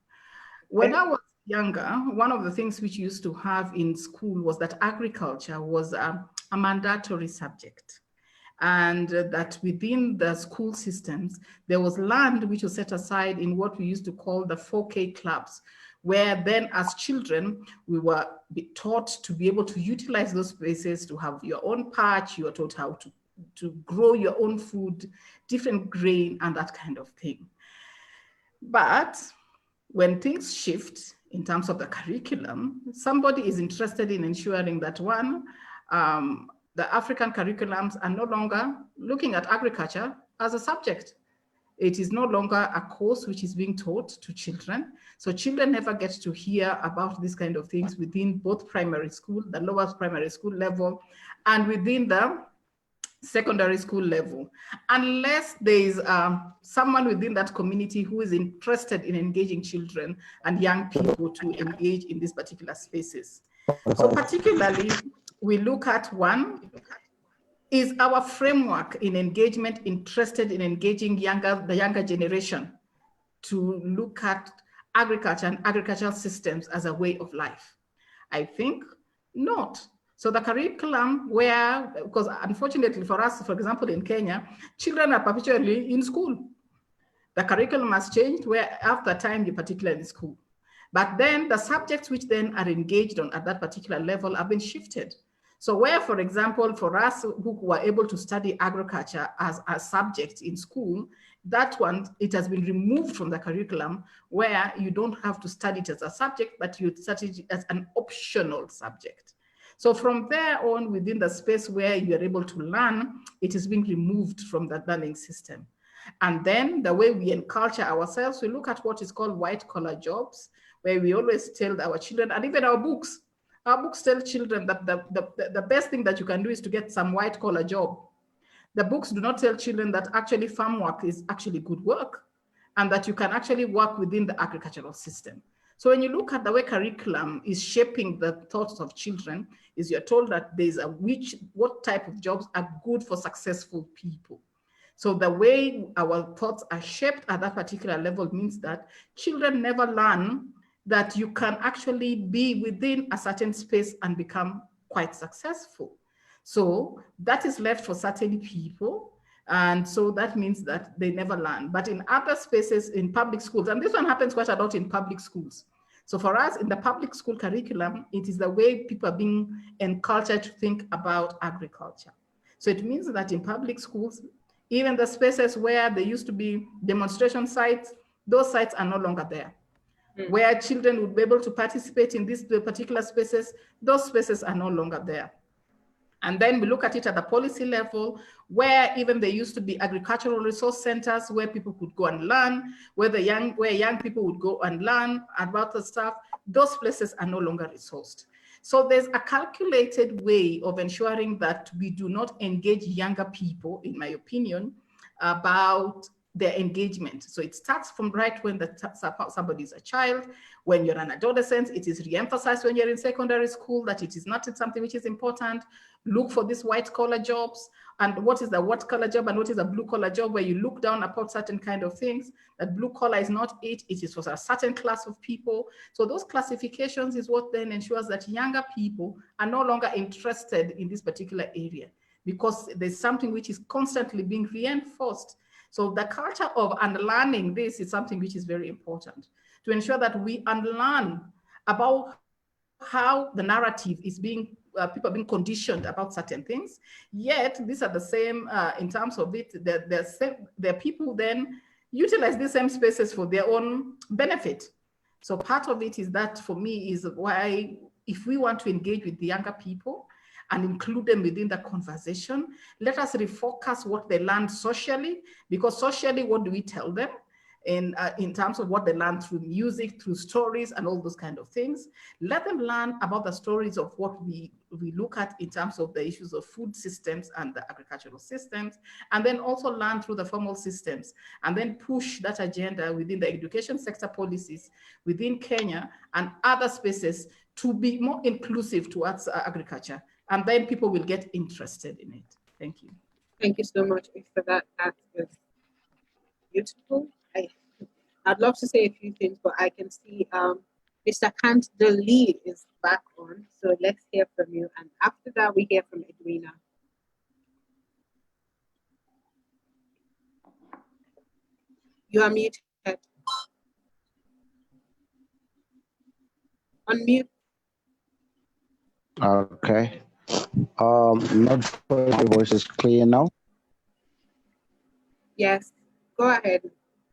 When I was younger, one of the things which used to have in school was that agriculture was a mandatory subject. And that within the school systems, there was land which was set aside in what we used to call the 4K clubs, where then as children, we were taught to be able to utilize those spaces to have your own patch, you were taught how to grow your own food, different grain, and that kind of thing. But when things shift in terms of the curriculum, somebody is interested in ensuring that one, the African curriculums are no longer looking at agriculture as a subject. It is no longer a course which is being taught to children. So children never get to hear about these kind of things within both primary school, the lower primary school level, and within the secondary school level, unless there is someone within that community who is interested in engaging children and young people to engage in these particular spaces. So particularly, we look at one, is our framework in engagement interested in engaging the younger generation to look at agriculture and agricultural systems as a way of life? I think not. So the curriculum where, because unfortunately for us, for example, in Kenya, children are perpetually in school. The curriculum has changed where after time you're particularly in school. But then the subjects which then are engaged on at that particular level have been shifted. So where, for example, for us who were able to study agriculture as a subject in school, that one, it has been removed from the curriculum where you don't have to study it as a subject, but you study it as an optional subject. So from there on, within the space where you are able to learn, it is being removed from that learning system. And then the way we enculture ourselves, we look at what is called white collar jobs, where we always tell our children, and even our books tell children that the best thing that you can do is to get some white collar job. The books do not tell children that actually farm work is actually good work and that you can actually work within the agricultural system. So when you look at the way curriculum is shaping the thoughts of children, is you're told that there's what type of jobs are good for successful people. So the way our thoughts are shaped at that particular level means that children never learn that you can actually be within a certain space and become quite successful. So that is left for certain people. And so that means that they never learn. But in other spaces, in public schools, and this one happens quite a lot in public schools. So for us, in the public school curriculum, it is the way people are being encultured to think about agriculture. So it means that in public schools, even the spaces where there used to be demonstration sites, those sites are no longer there. Where children would be able to participate in these particular spaces, those spaces are no longer there. And then we look at it at the policy level, where even there used to be agricultural resource centers where people could go and learn, where young people would go and learn about the stuff. Those places are no longer resourced. So there's a calculated way of ensuring that we do not engage younger people, in my opinion, about their engagement. So it starts from right when somebody is a child. When you're an adolescent, it is re-emphasized when you're in secondary school that it is not something which is important. look for these white collar jobs, and what is the white collar job and what is a blue collar job, where you look down upon certain kind of things. That blue collar is not it is for a certain class of people. So those classifications is what then ensures that younger people are no longer interested in this particular area, because there's something which is constantly being reinforced. So the culture of unlearning this is something which is very important, to ensure that we unlearn about how the narrative is being, people are being conditioned about certain things. Yet these are the same in terms of it, the people then utilize the same spaces for their own benefit. So part of it is that, for me, is why, if we want to engage with the younger people and include them within the conversation, let us refocus what they learn socially, because socially, what do we tell them? In terms of what they learn through music, through stories, and all those kind of things. Let them learn about the stories of what we look at in terms of the issues of food systems and the agricultural systems, and then also learn through the formal systems, and then push that agenda within the education sector policies within Kenya and other spaces to be more inclusive towards agriculture. And then people will get interested in it. Thank you. Thank you so much for that. That was beautiful. I'd love to say a few things, but I can see Mr. Kant the Lee is back on. So let's hear from you. And after that, we hear from Edwina. You are muted. Unmute. Okay. Not sure if the voice is clear now. Yes. Go ahead.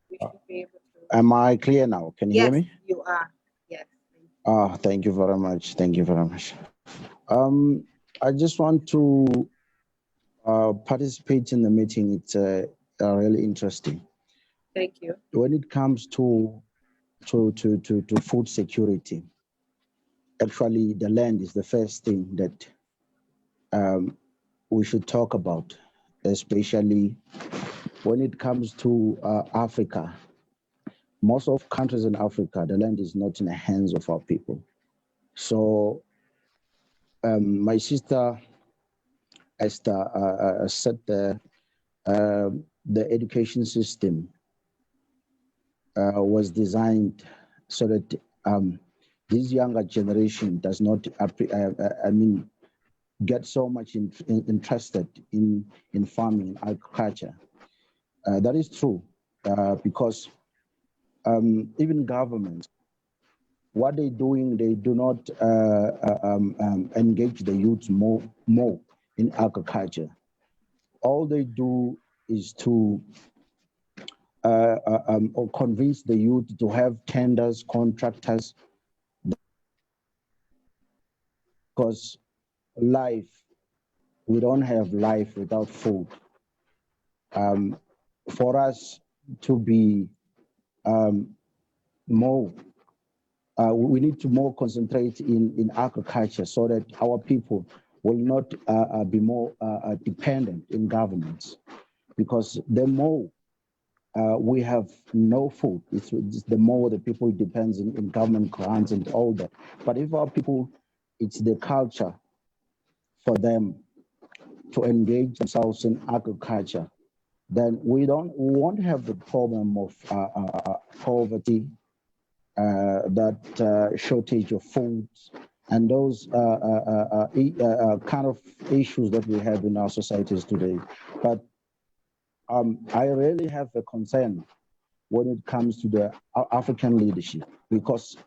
We should be able to. Am I clear now? Can you hear me? You are. Yes. Thank you very much. Thank you very much. I just want to participate in the meeting. It's really interesting. Thank you. When it comes to food security, actually, the land is the first thing that we should talk about, especially when it comes to Africa. Most of countries in Africa, the land is not in the hands of our people. So my sister Esther said the education system was designed so that this younger generation does not, get so much interested in farming, agriculture. That is true, because even governments, what they're doing, they do not engage the youth more in agriculture. All they do is to convince the youth to have tenders, contractors, because we don't have life without food. For us to be more, we need to more concentrate in agriculture so that our people will not be more dependent in governments, because the more we have no food, it's the more the people depends in government grants and all that. But if our people, it's the culture for them to engage themselves in agriculture, then we won't have the problem of poverty, that shortage of food, and those kind of issues that we have in our societies today. But I really have a concern when it comes to the African leadership, because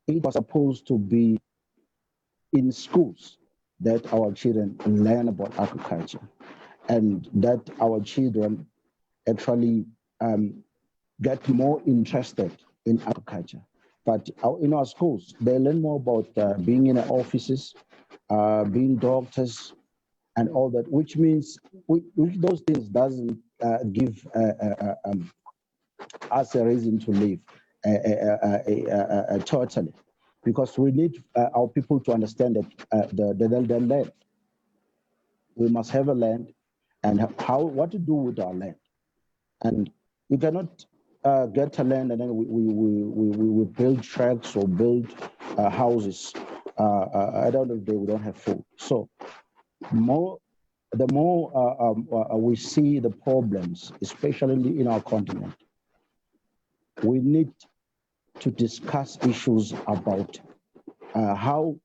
it was supposed to be in schools that our children learn about agriculture, and that our children actually get more interested in agriculture. But in our schools, they learn more about being in offices, being doctors, and all that, which means which those things doesn't give us a reason to live totally, because we need our people to understand that the land, we must have a land, and what to do with our land. And we cannot get a land and then we build tracks or build houses at the end of the day, we don't have food. So the more we see the problems, especially in our continent, we need to discuss issues about how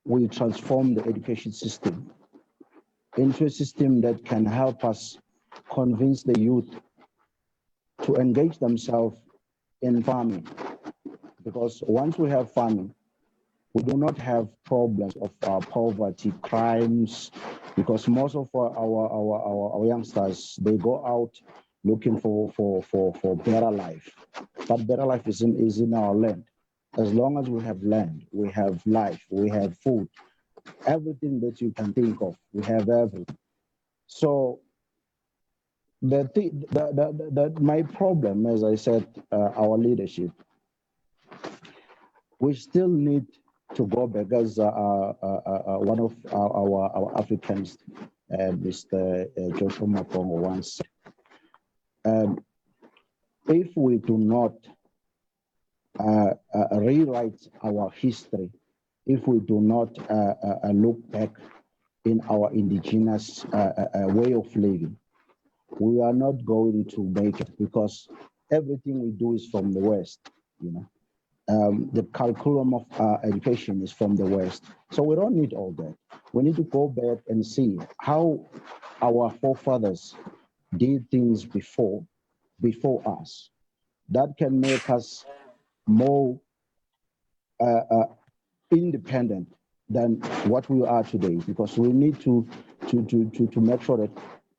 we transform the education system into a system that can help us convince the youth to engage themselves in farming. Because once we have farming, we do not have problems of poverty, crimes, because most of our youngsters, they go out looking for better life. But better life is in our land. As long as we have land, we have life, we have food, everything that you can think of, we have everything. So my problem, as I said, our leadership, we still need to go back, as one of our Africans, Mr. Joshua Mapongo once said, if we do not rewrite our history, if we do not look back in our indigenous way of living, we are not going to make it, because everything we do is from the West, you know. The curriculum of education is from the West. So we don't need all that. We need to go back and see how our forefathers did things before us. That can make us more independent than what we are today, because we need to make sure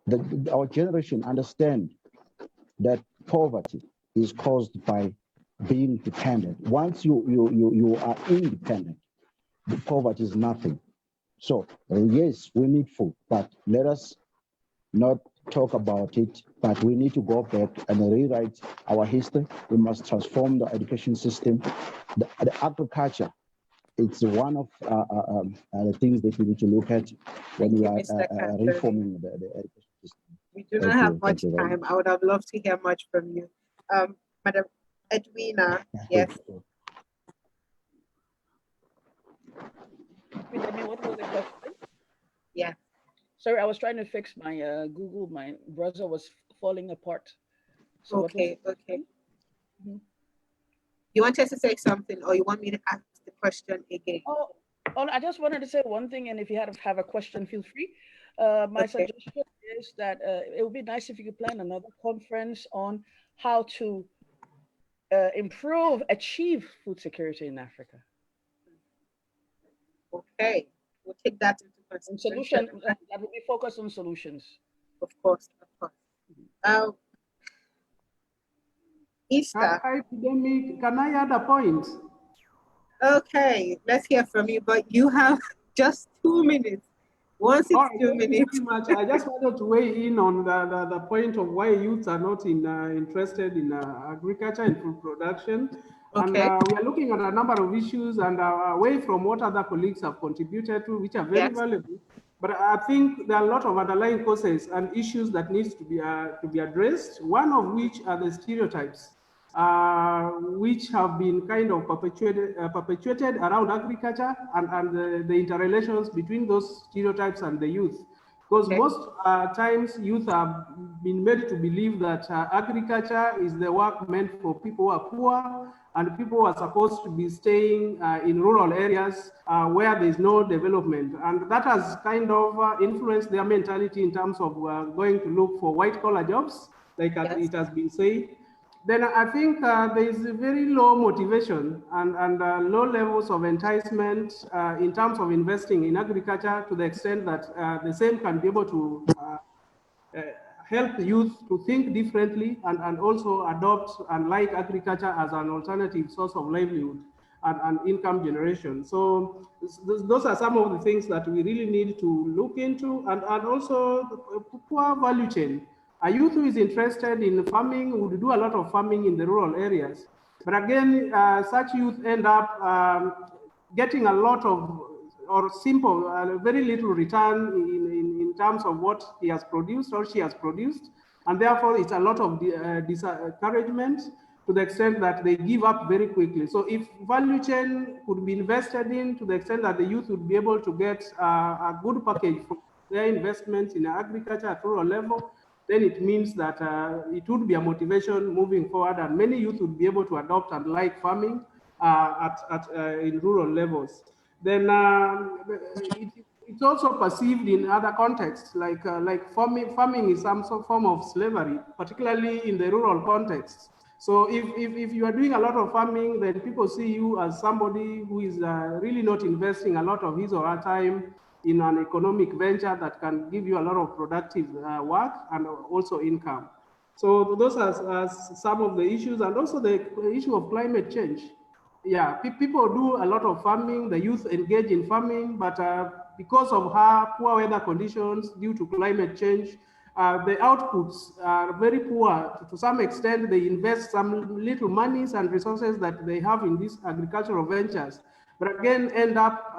that our generation understand that poverty is caused by being dependent. Once you are independent, the poverty is nothing. So yes, we need food, but let us not talk about it, but we need to go back and rewrite our history. We must transform the education system. The agriculture, it's one of the things that we need to look at when we are reforming the education system. We do not have much time. I would have loved to hear much from you. Madam Edwina, yes. What was the question? Yeah. Sorry, I was trying to fix my Google. My browser was falling apart. So okay. You want us to say something, or you want me to ask the question again? Oh, I just wanted to say one thing, and if you have a question, feel free. My suggestion is that it would be nice if you could plan another conference on how to achieve food security in Africa. Okay, we'll take that into consideration. Solution that will be focused on solutions. Of course. Easter. Can I add a point? Okay, let's hear from you, but you have just 2 minutes. Once it's 2 minutes. Much. I just wanted to weigh in on the point of why youths are not interested in agriculture and food production. Okay. And we are looking at a number of issues and away from what other colleagues have contributed to, which are very valuable. But I think there are a lot of underlying causes and issues that needs to be addressed. One of which are the stereotypes, which have been kind of perpetuated around agriculture and the interrelations between those stereotypes and the youth. Because most times youth have been made to believe that agriculture is the work meant for people who are poor and people who are supposed to be staying in rural areas where there is no development. And that has kind of influenced their mentality in terms of going to look for white collar jobs, like it has been said. Then I think there is a very low motivation and low levels of enticement in terms of investing in agriculture, to the extent that the same can be able to help youth to think differently and also adopt and like agriculture as an alternative source of livelihood and income generation. So those are some of the things that we really need to look into, and also poor value chain. A youth who is interested in farming would do a lot of farming in the rural areas. But again, such youth end up getting a lot of, or simple, very little return in terms of what he has produced or she has produced. And therefore, it's a lot of discouragement. to the extent that they give up very quickly. So if value chain could be invested in to the extent that the youth would be able to get a good package for their investments in agriculture at rural level, then it means that it would be a motivation moving forward, and many youth would be able to adopt and like farming in rural levels. Then it's also perceived in other contexts, like farming is some sort of form of slavery, particularly in the rural context. So if you are doing a lot of farming, then people see you as somebody who is really not investing a lot of his or her time in an economic venture that can give you a lot of productive work and also income. So those are some of the issues, and also the issue of climate change. Yeah, people do a lot of farming, the youth engage in farming, but because of poor weather conditions due to climate change, the outputs are very poor. To some extent, they invest some little monies and resources that they have in these agricultural ventures, but again end up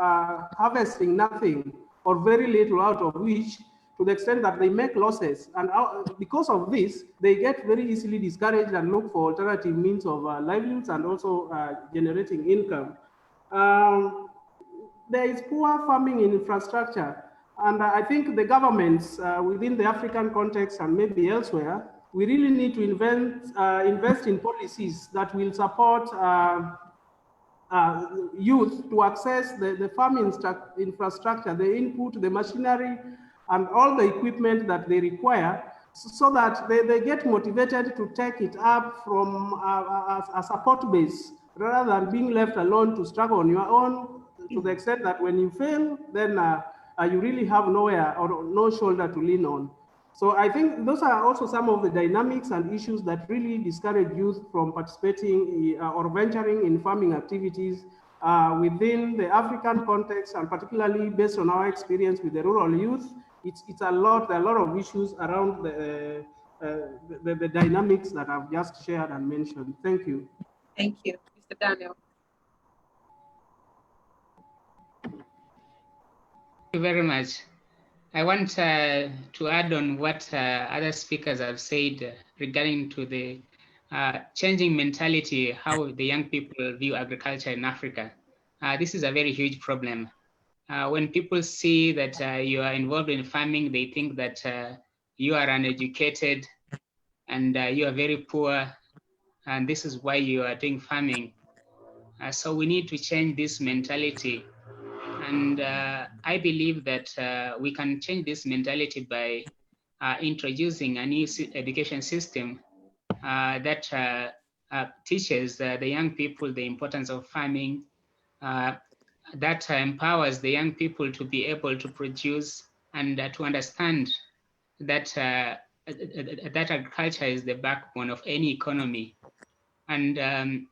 harvesting nothing or very little out of which, to the extent that they make losses. And because of this, they get very easily discouraged and look for alternative means of livelihoods and also generating income. There is poor farming infrastructure. And I think the governments within the African context and maybe elsewhere, we really need to invest in policies that will support youth to access the farming infrastructure, the input, the machinery, and all the equipment that they require, so that they get motivated to take it up from a support base, rather than being left alone to struggle on your own, to the extent that when you fail, then you really have nowhere or no shoulder to lean on. So I think those are also some of the dynamics and issues that really discourage youth from participating or venturing in farming activities within the African context, and particularly based on our experience with the rural youth. It's a lot. There are a lot of issues around the dynamics that I've just shared and mentioned. Thank you. Thank you, Mr. Daniel. Thank you very much. I want to add on what other speakers have said regarding to the changing mentality, how the young people view agriculture in Africa. This is a very huge problem. When people see that you are involved in farming, they think that you are uneducated and you are very poor, and this is why you are doing farming. So we need to change this mentality. And I believe that we can change this mentality by introducing a new education system that teaches the young people the importance of farming, that empowers the young people to be able to produce and to understand that that agriculture is the backbone of any economy, and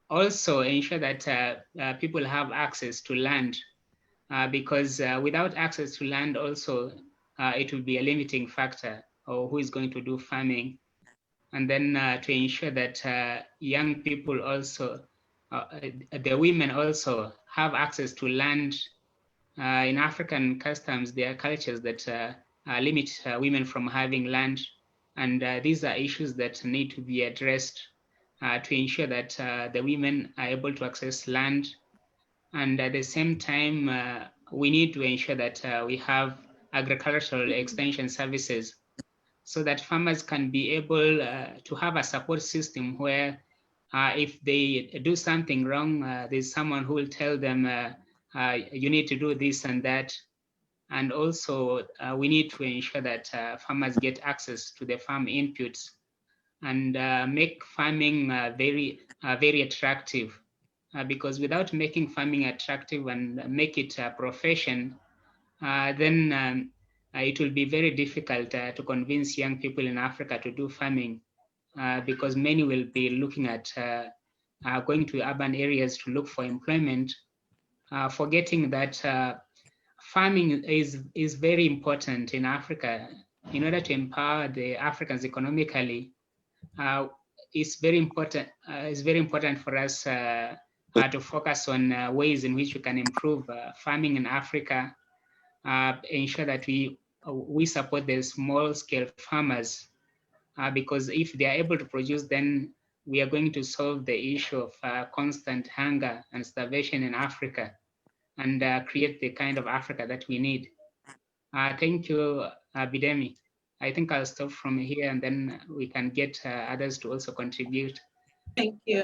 also ensure that people have access to land. Because without access to land also, it will be a limiting factor, or who is going to do farming. And then to ensure that young people also, the women also have access to land. In African customs, there are cultures that limit women from having land. And these are issues that need to be addressed to ensure that the women are able to access land. And at the same time, we need to ensure that we have agricultural extension services so that farmers can be able to have a support system where if they do something wrong, there's someone who will tell them, you need to do this and that. And also, we need to ensure that farmers get access to the farm inputs and make farming very attractive. Because without making farming attractive and make it a profession, then it will be very difficult to convince young people in Africa to do farming, because many will be looking at going to urban areas to look for employment, forgetting that farming is very important in Africa. In order to empower the Africans economically, it's very important for us to focus on ways in which we can improve farming in Africa, ensure that we support the small-scale farmers, because if they are able to produce, then we are going to solve the issue of constant hunger and starvation in Africa and create the kind of Africa that we need. Thank you, Bidemi. I think I'll stop from here and then we can get others to also contribute. Thank you.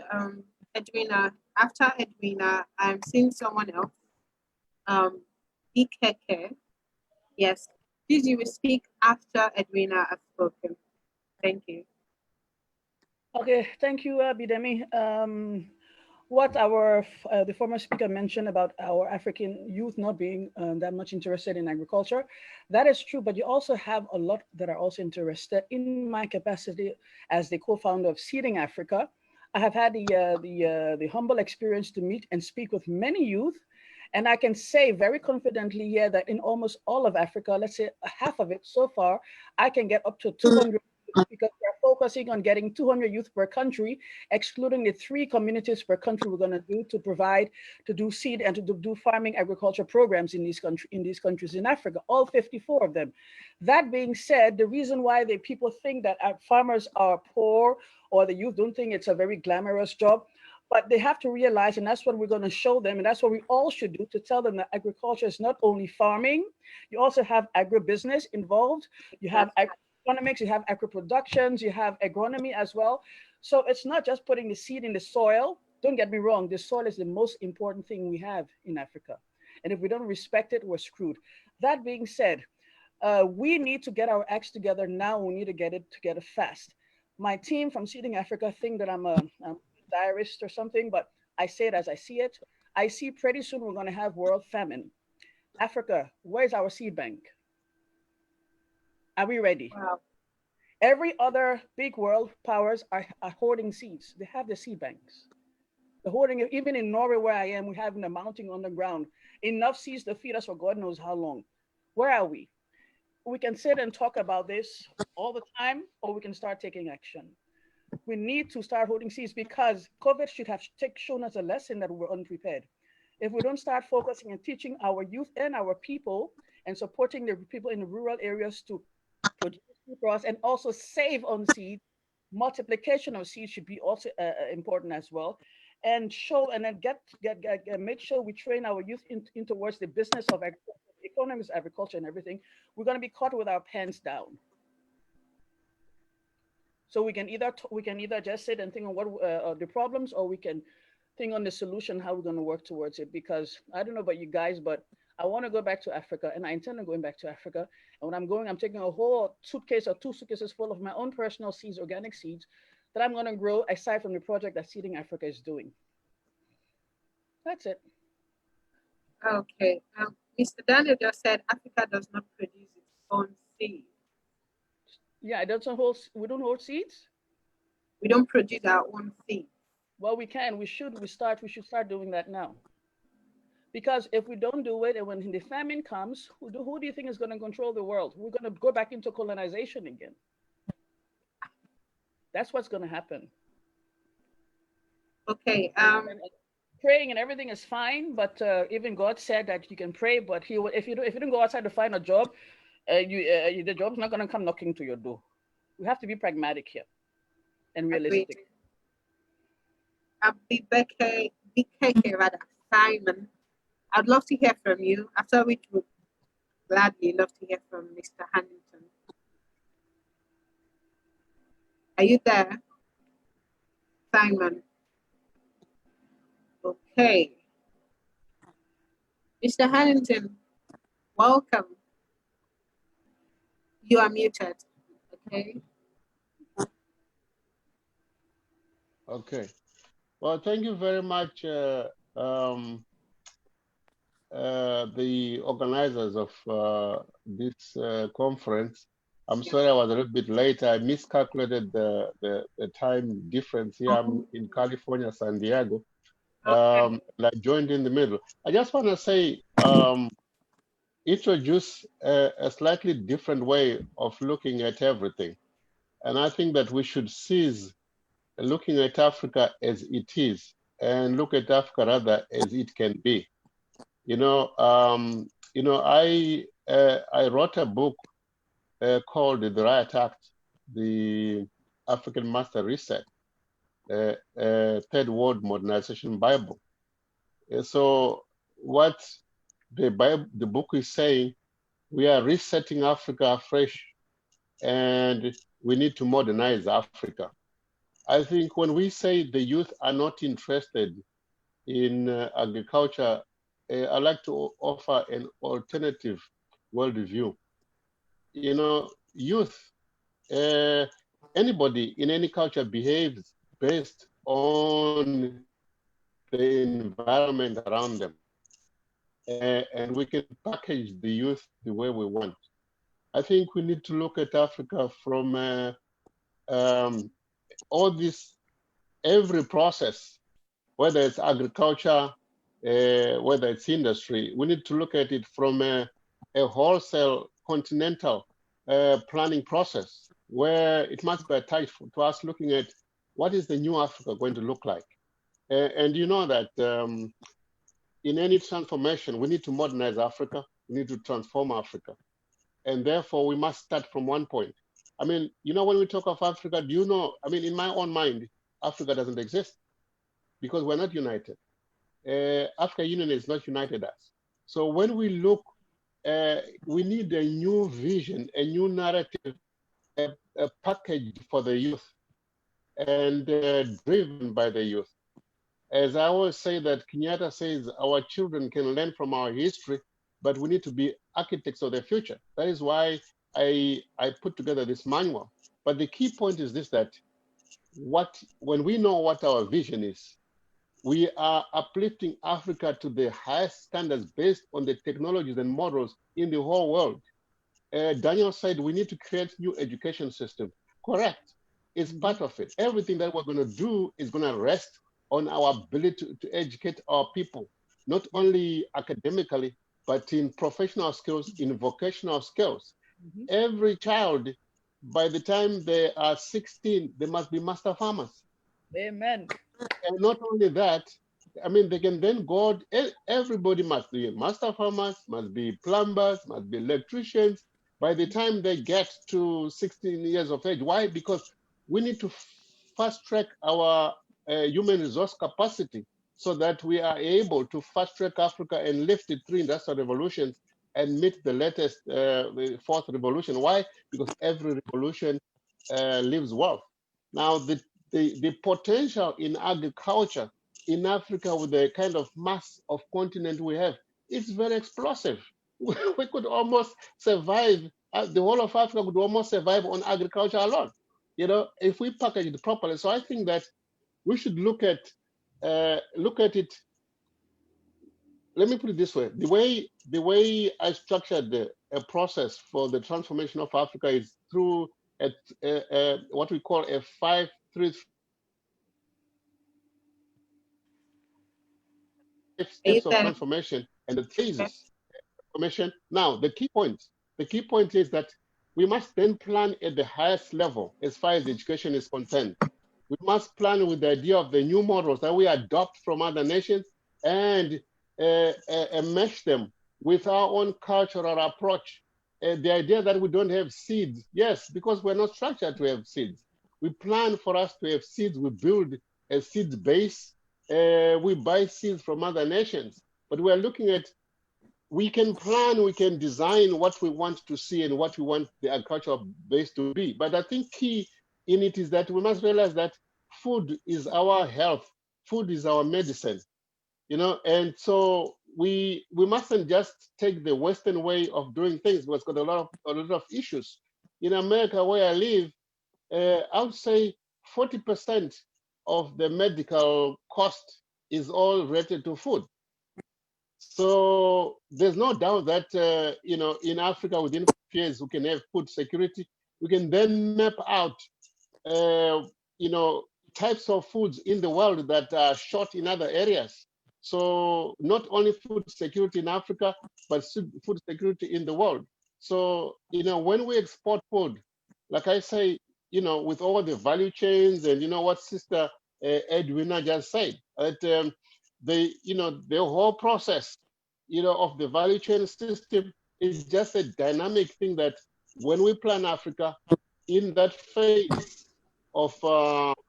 Edwina, after Edwina, I'm seeing someone else. Ikeke. Yes, please, you will speak after Edwina has spoken. Thank you. Okay, thank you, Bidemi. What the former speaker mentioned about our African youth not being that much interested in agriculture, that is true, but you also have a lot that are also interested. In my capacity as the co-founder of Seeding Africa, I have had the humble experience to meet and speak with many youth, and I can say very confidently here that in almost all of Africa, let's say half of it so far, I can get up to 200 because we're focusing on getting 200 youth per country, excluding the 3 communities per country we're going to do to provide, to do seed and to do farming agriculture programs in these countries in Africa, all 54 of them. That being said, the reason why the people think that our farmers are poor or the youth don't think it's a very glamorous job, but they have to realize, and that's what we're going to show them, and that's what we all should do, to tell them that agriculture is not only farming, you also have agribusiness involved, you have economics, you have agri-productions, you have agronomy as well. So it's not just putting the seed in the soil. Don't get me wrong, the soil is the most important thing we have in Africa. And if we don't respect it, we're screwed. That being said, we need to get our acts together now. We need to get it together fast. My team from Seeding Africa think that I'm a diarist or something, but I say it as I see it. I see pretty soon we're going to have world famine. Africa, where's our seed bank? Are we ready? Wow. Every other big world powers are hoarding seeds. They have the seed banks. The hoarding, even in Norway where I am, we have a mounting on the ground. Enough seeds to feed us for God knows how long. Where are we? We can sit and talk about this all the time, or we can start taking action. We need to start holding seeds because COVID should have shown us a lesson that we're unprepared. If we don't start focusing and teaching our youth and our people and supporting the people in the rural areas to produce for us and also save on seed, multiplication of seeds should be also important as well. And show and then make sure we train our youth in towards the business of agriculture, economics, agriculture, and everything. We're going to be caught with our pants down. So we can either just sit and think on what are the problems, or we can think on the solution, how we're going to work towards it. Because I don't know about you guys, but I want to go back to Africa, and I intend on going back to Africa. And when I'm going, I'm taking a whole suitcase or 2 suitcases full of my own personal seeds, organic seeds, that I'm going to grow aside from the project that Seeding Africa is doing. That's it. Okay. Mr. Daniel just said Africa does not produce its own seeds. Yeah, we don't hold seeds. We don't produce our own seeds. Well, we can. We should start doing that now. Because if we don't do it, and when the famine comes, who do you think is going to control the world? We're going to go back into colonization again. That's what's going to happen. Okay. Praying and everything is fine, but even God said that you can pray, but if you don't go outside to find a job, the job's not going to come knocking to your door. We have to be pragmatic here and realistic. BKK, rather, Simon, I'd love to hear from you, after which we would gladly love to hear from Mr. Huntington. Are you there, Simon? Okay. Mr. Huntington, welcome. You are muted, okay? Okay. Well, thank you very much, the organizers of this conference. I'm sorry I was a little bit late. I miscalculated the time difference here. I'm in California, San Diego. And I joined in the middle. I just want to say, introduce a slightly different way of looking at everything. And I think that we should cease looking at Africa as it is and look at Africa rather as it can be. I wrote a book called The Riot Act, the African Master Reset. third world modernization Bible. So what the book is saying, we are resetting Africa afresh, and we need to modernize Africa. I think when we say the youth are not interested in agriculture, I'd like to offer an alternative worldview. You know, youth, anybody in any culture behaves based on the environment around them. And we can package the youth the way we want. I think we need to look at Africa from all this, every process, whether it's agriculture, whether it's industry, we need to look at it from a wholesale continental planning process, where it must be attached to us looking at what is the new Africa going to look like. And you know that in any transformation, we need to modernize Africa, we need to transform Africa. And therefore, we must start from one point. I mean, you know, when we talk of Africa, do you know, I mean, in my own mind, Africa doesn't exist because we're not united. African Union is not united us. So when we look, we need a new vision, a new narrative, a package for the youth and driven by the youth. As I always say that Kenyatta says, our children can learn from our history, but we need to be architects of the future. That is why I put together this manual. But the key point is this, that when we know what our vision is, we are uplifting Africa to the highest standards based on the technologies and models in the whole world. Daniel said we need to create new education system. Correct. It's part of it. Everything that we're going to do is going to rest on our ability to educate our people, not only academically, but in professional skills, in vocational skills. Every child, by the time they are 16, they must be master farmers. Amen. And not only that, I mean, they can then go, everybody must be master farmers, must be plumbers, must be electricians by the time they get to 16 years of age. Why? Because we need to fast track our human resource capacity so that we are able to fast track Africa and lift it through industrial revolutions and meet the latest the fourth revolution. Why? Because every revolution leaves wealth. Now, the potential in agriculture in Africa with the kind of mass of continent we have, it's very explosive. We could almost survive, the whole of Africa could almost survive on agriculture alone, you know, if we package it properly. So I think that we should look at it. Let me put it this way: the way I structured a process for the transformation of Africa is through what we call a 5-3 steps of transformation and the phases transformation. Now, the key point is that we must then plan at the highest level as far as education is concerned. We must plan with the idea of the new models that we adopt from other nations and mesh them with our own cultural approach. The idea that we don't have seeds, yes, because we're not structured to have seeds. We plan for us to have seeds, we build a seed base, we buy seeds from other nations, but we're looking at, we can plan, we can design what we want to see and what we want the agricultural base to be. But I think key in it is that we must realize that food is our health, food is our medicine, you know, and so we mustn't just take the Western way of doing things, because it's got a lot of issues. In America, where I live, I would say 40% of the medical cost is all related to food. So there's no doubt that, you know, in Africa, within years, we can have food security. We can then map out, you know, types of foods in the world that are short in other areas. So not only food security in Africa, but food security in the world. So, you know, when we export food, like I say, you know, with all the value chains and, you know, what Sister Edwina just said, that you know, the whole process, you know, of the value chain system is just a dynamic thing that when we plan Africa in that phase of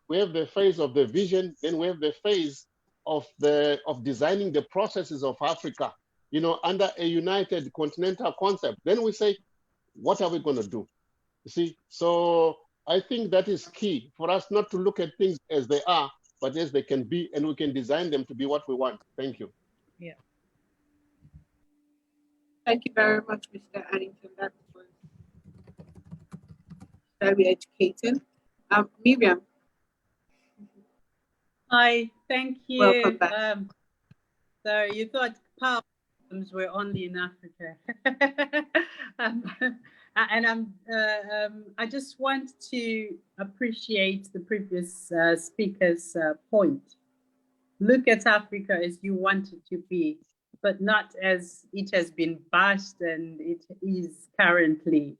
we have the phase of the vision, then we have the phase of designing the processes of Africa, you know, under a united continental concept. Then we say, what are we going to do? You see, so I think that is key for us not to look at things as they are, but as they can be, and we can design them to be what we want. Thank you. Yeah. Thank you very much, Mr. Addington. That was very educating. Miriam. Hi, thank you. Welcome back. So you thought power problems were only in Africa. And I just want to appreciate the previous speaker's point. Look at Africa as you want it to be, but not as it has been bashed and it is currently.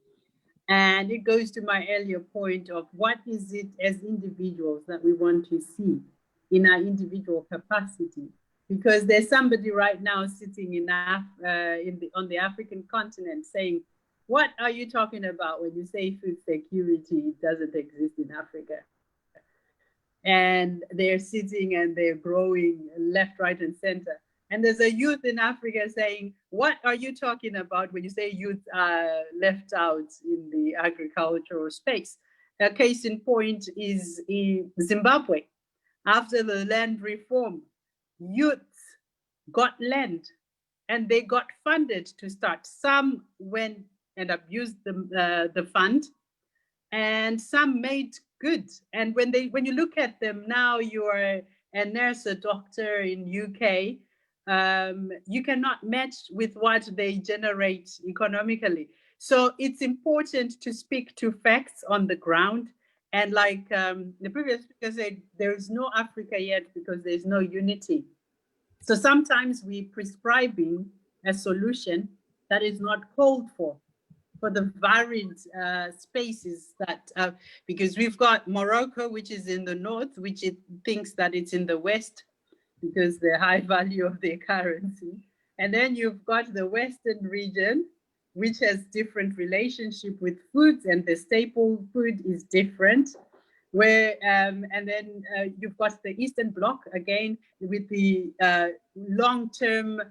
And it goes to my earlier point of what is it as individuals that we want to see in our individual capacity? Because there's somebody right now sitting on the African continent saying, what are you talking about when you say food security? It doesn't exist in Africa. And they're sitting and they're growing left, right, and center. And there's a youth in Africa saying, what are you talking about when you say youth are left out in the agricultural space? A case in point is in Zimbabwe. After the land reform, youth got land and they got funded to start. Some went and abused the fund, and some made good. And when you look at them now, you're a nurse, a doctor in UK, you cannot match with what they generate economically. So it's important to speak to facts on the ground. And like the previous speaker said, there is no Africa yet because there's no unity. So sometimes we're prescribing a solution that is not called for the varied spaces that, because we've got Morocco, which is in the north, which it thinks that it's in the west because the high value of their currency. And then you've got the Western region, which has different relationship with foods, and the staple food is different. And then you've got the Eastern Bloc again with the long-term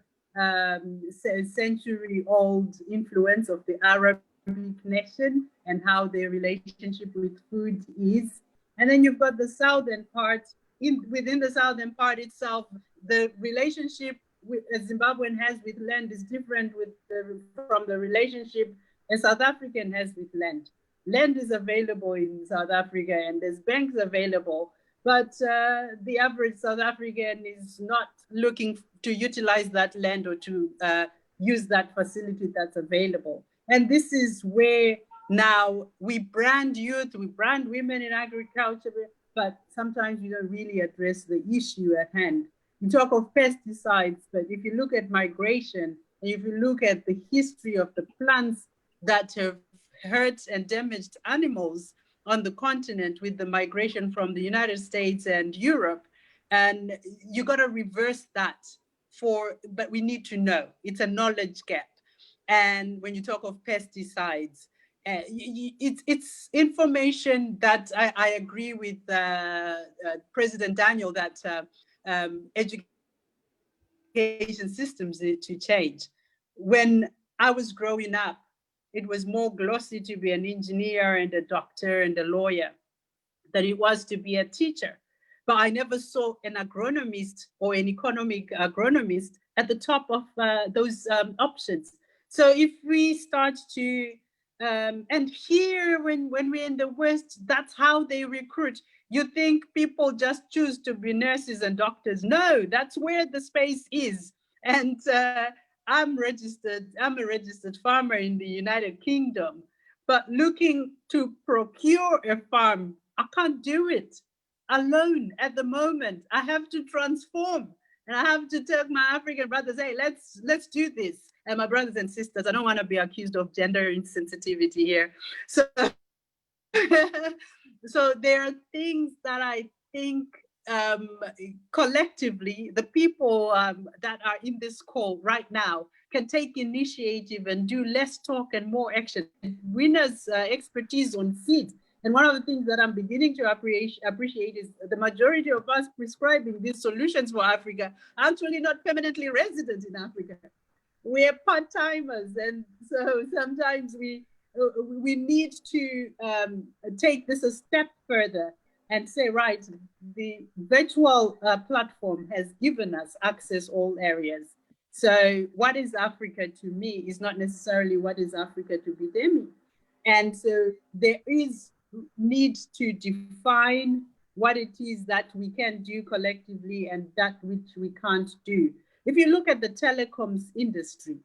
century-old influence of the Arab nation and how their relationship with food is. And then you've got the southern part. Within the southern part itself, the relationship a Zimbabwean has with land is different from the relationship a South African has with land. Land is available in South Africa and there's banks available, but the average South African is not looking to utilize that land or to use that facility that's available. And this is where now we brand youth, we brand women in agriculture, but sometimes we don't really address the issue at hand. You talk of pesticides, but if you look at migration, and if you look at the history of the plants that have hurt and damaged animals on the continent with the migration from the United States and Europe, and you got to reverse that but we need to know. It's a knowledge gap. And when you talk of pesticides, it's information that I agree with President Daniel that education systems need to change. When I was growing up, it was more glossy to be an engineer and a doctor and a lawyer than it was to be a teacher. But I never saw an agronomist or an economic agronomist at the top of those options. So if we start to, and here when we're in the West, that's how they recruit. You think people just choose to be nurses and doctors. No, that's where the space is. And I'm a registered farmer in the United Kingdom, but looking to procure a farm, I can't do it alone at the moment. I have to transform, and I have to tell my African brothers, hey, let's do this. And my brothers and sisters, I don't want to be accused of gender insensitivity here. So, so there are things that I think collectively, the people that are in this call right now can take initiative and do less talk and more action. Winner's expertise on seed And one of the things that I'm beginning to appreciate is the majority of us prescribing these solutions for Africa are actually not permanently resident in Africa. We're part-timers, and so sometimes we need to take this a step further and say, right, the virtual platform has given us access all areas. So what is Africa to me is not necessarily what is Africa to Bidemi. And so there is need to define what it is that we can do collectively and that which we can't do. If you look at the telecoms industry,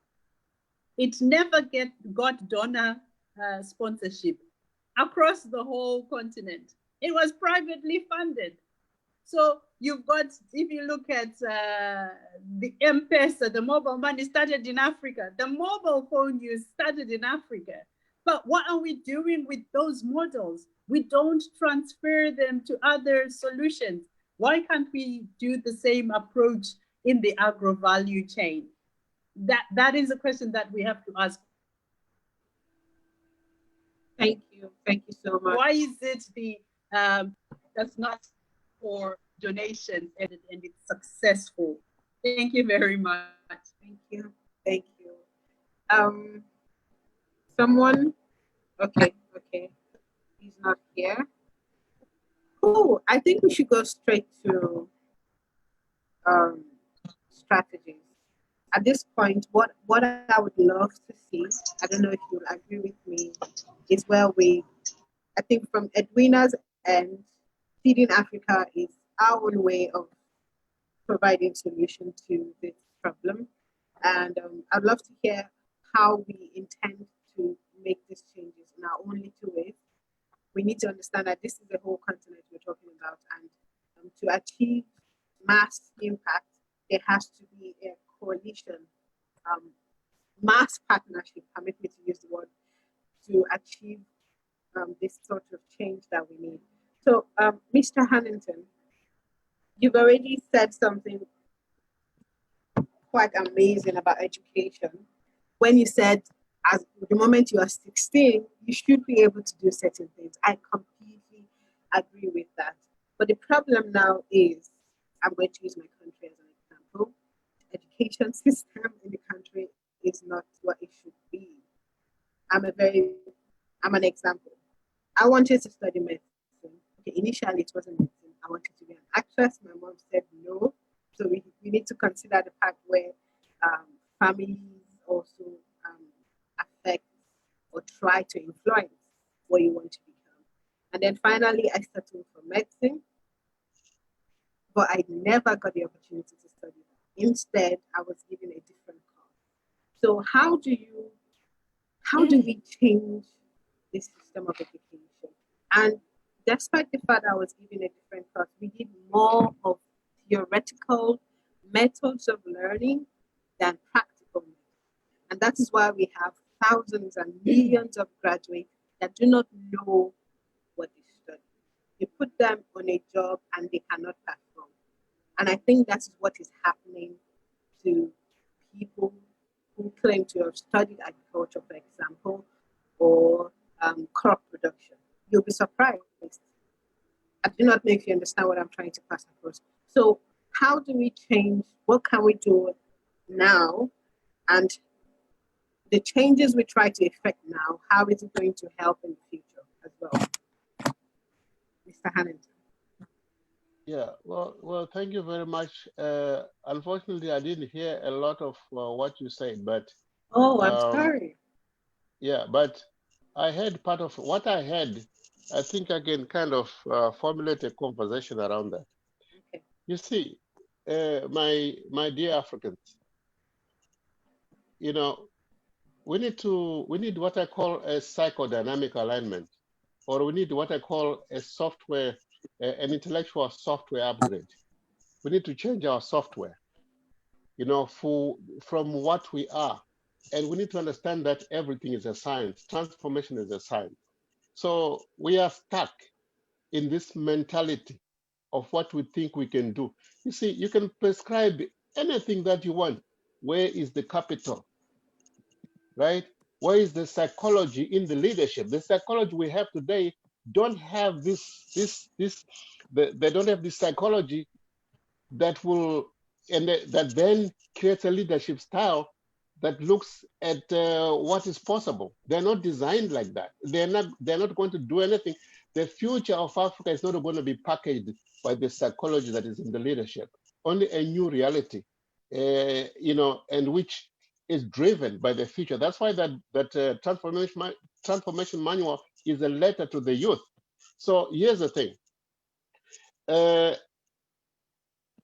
it never got donor sponsorship across the whole continent. It was privately funded. So you've got, if you look at the M-Pesa, the mobile money started in Africa. The mobile phone use started in Africa. But what are we doing with those models? We don't transfer them to other solutions. Why can't we do the same approach in the agro value chain? That is a question that we have to ask. Thank you so much. Why is it that's not for donations and it's successful? Thank you very much. Thank you. Someone? Okay. He's not here. Oh, I think we should go straight to strategies. At this point, what I would love to see, I don't know if you'll agree with me, is where I think from Edwina's end, Feeding Africa is our own way of providing solution to this problem. And I'd love to hear how we intend to make these changes in our own little ways. We need to understand that this is a whole continent we're talking about, and to achieve mass impact, there has to be a coalition, mass partnership, permit me to use the word, to achieve this sort of change that we need. So, Mr. Hannington, you've already said something quite amazing about education when you said, as the moment you are 16, you should be able to do certain things. I completely agree with that. But the problem now is, I'm going to use my country as an example. The education system in the country is not what it should be. I'm an example. I wanted to study medicine. Okay, initially it wasn't medicine. I wanted to be an actress. My mom said no. So we need to consider the part where families also affect or try to influence what you want to become. And then finally, I settled for medicine, but I never got the opportunity to study that. Instead, I was given a different course. So how do we change this system of education? And despite the fact I was given a different course, we did more of theoretical methods of learning than practical methods. And that is why we have thousands and millions of graduates that do not know what they study. You put them on a job and they cannot perform. And I think that's what is happening to people who claim to have studied agriculture, for example, or crop production. You'll be surprised. I do not know if you understand what I'm trying to pass across. So how do we change? What can we do now? And the changes we try to effect now, how is it going to help in the future as well? Mr. Hannington. Yeah, well, thank you very much. Unfortunately, I didn't hear a lot of what you said, but... Oh, I'm sorry. Yeah, but I heard part of what I heard. I think I can kind of formulate a conversation around that. Okay. You see, my dear Africans, you know, we need what I call a psychodynamic alignment, or we need what I call a software, an intellectual software upgrade. We need to change our software, you know, from what we are. And we need to understand that everything is a science. Transformation is a science. So we are stuck in this mentality of what we think we can do. You see, you can prescribe anything that you want. Where is the capital, right? Where is the psychology in the leadership? The psychology we have today don't have they don't have this psychology that will, and that then creates a leadership style that looks at what is possible. They're not designed like that. They're not going to do anything. The future of Africa is not going to be packaged by the psychology that is in the leadership. Only a new reality, and which is driven by the future. That's why that transformation manual is a letter to the youth. So here's the thing.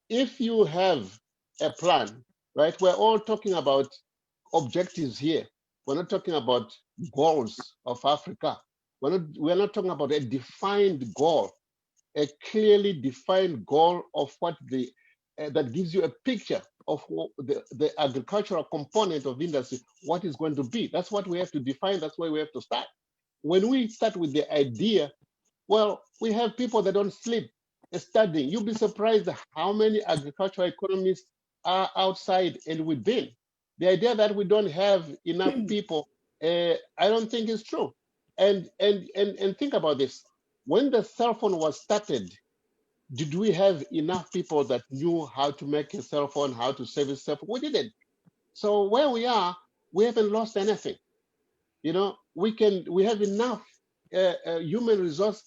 If you have a plan, right? We're all talking about objectives here. We're not talking about goals of Africa. We're not talking about a defined goal, a clearly defined goal of what that gives you a picture of the agricultural component of industry, what is going to be. That's what we have to define. That's where we have to start. When we start with the idea, well, we have people that don't sleep studying. You'll be surprised how many agricultural economists are outside and within. The idea that we don't have enough people, I don't think is true. And think about this. When the cell phone was started, did we have enough people that knew how to make a cell phone, how to service cell phone? We didn't. So where we are, we haven't lost anything. We have enough human resource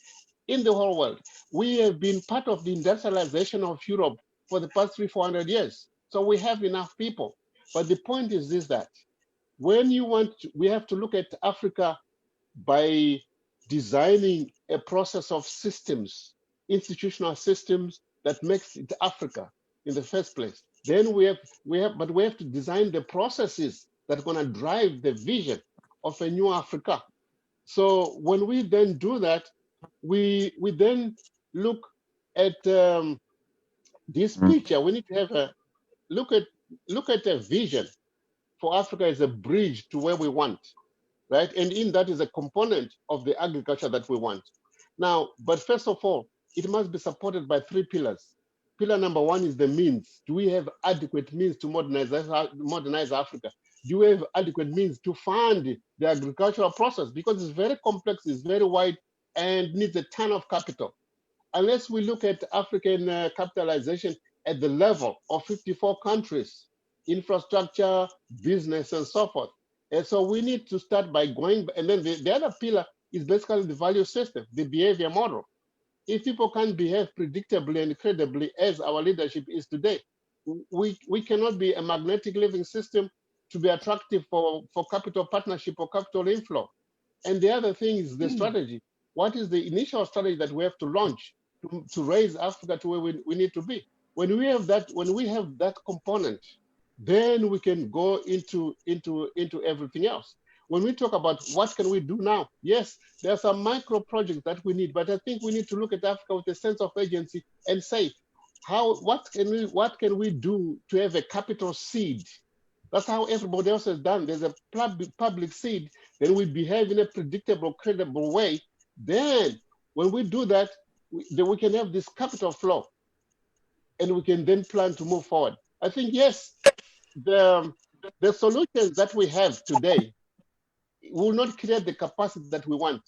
in the whole world. We have been part of the industrialization of Europe for the past 300-400 years. So we have enough people. But the point is this, that when we have to look at Africa by designing a process of systems, institutional systems that makes it Africa in the first place. Then we have to design the processes that are going to drive the vision of a new Africa. So when we then do that, we then look at this picture. We need to have look at a vision for Africa as a bridge to where we want, right? And in that is a component of the agriculture that we want. Now, but first of all, it must be supported by 3 pillars. Pillar number 1 is the means. Do we have adequate means to modernize Africa? Do we have adequate means to fund the agricultural process? Because it's very complex, it's very wide, and needs a ton of capital. Unless we look at African capitalization at the level of 54 countries, infrastructure, business, and so forth. And so we need to start by going, and then the other pillar is basically the value system, the behavior model. If people can't behave predictably and credibly as our leadership is today, we cannot be a magnetic living system to be attractive for capital partnership or capital inflow. And the other thing is the strategy. What is the initial strategy that we have to launch to raise Africa to where we need to be? When we have that component, then we can go into everything else. When we talk about what can we do now, yes, there are some micro projects that we need, but I think we need to look at Africa with a sense of agency and say, what can we do to have a capital seed? That's how everybody else has done. There's a public seed, then we behave in a predictable, credible way. Then when we do that, we can have this capital flow and we can then plan to move forward. I think, yes, the solutions that we have today will not create the capacity that we want,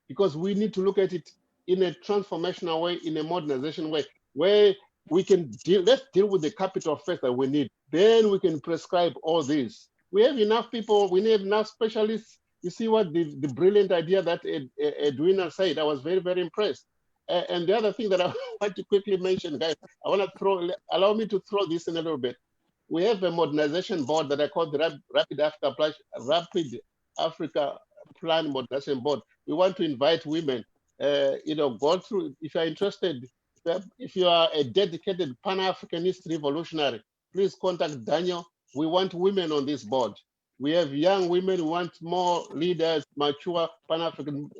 because we need to look at it in a transformational way, in a modernization way, where we can let's deal with the capital first that we need. Then we can prescribe all these. We have enough people, we need enough specialists. You see what the brilliant idea that Edwina said, I was very, very impressed. And the other thing that I want to quickly mention, guys, allow me to throw this in a little bit. We have a modernization board that I call the Rapid Africa Plan Modernization Board. We want to invite women, go through, if you're interested, if you are a dedicated Pan-Africanist revolutionary, please contact Daniel. We want women on this board. We have young women who want more leaders, mature Pan-African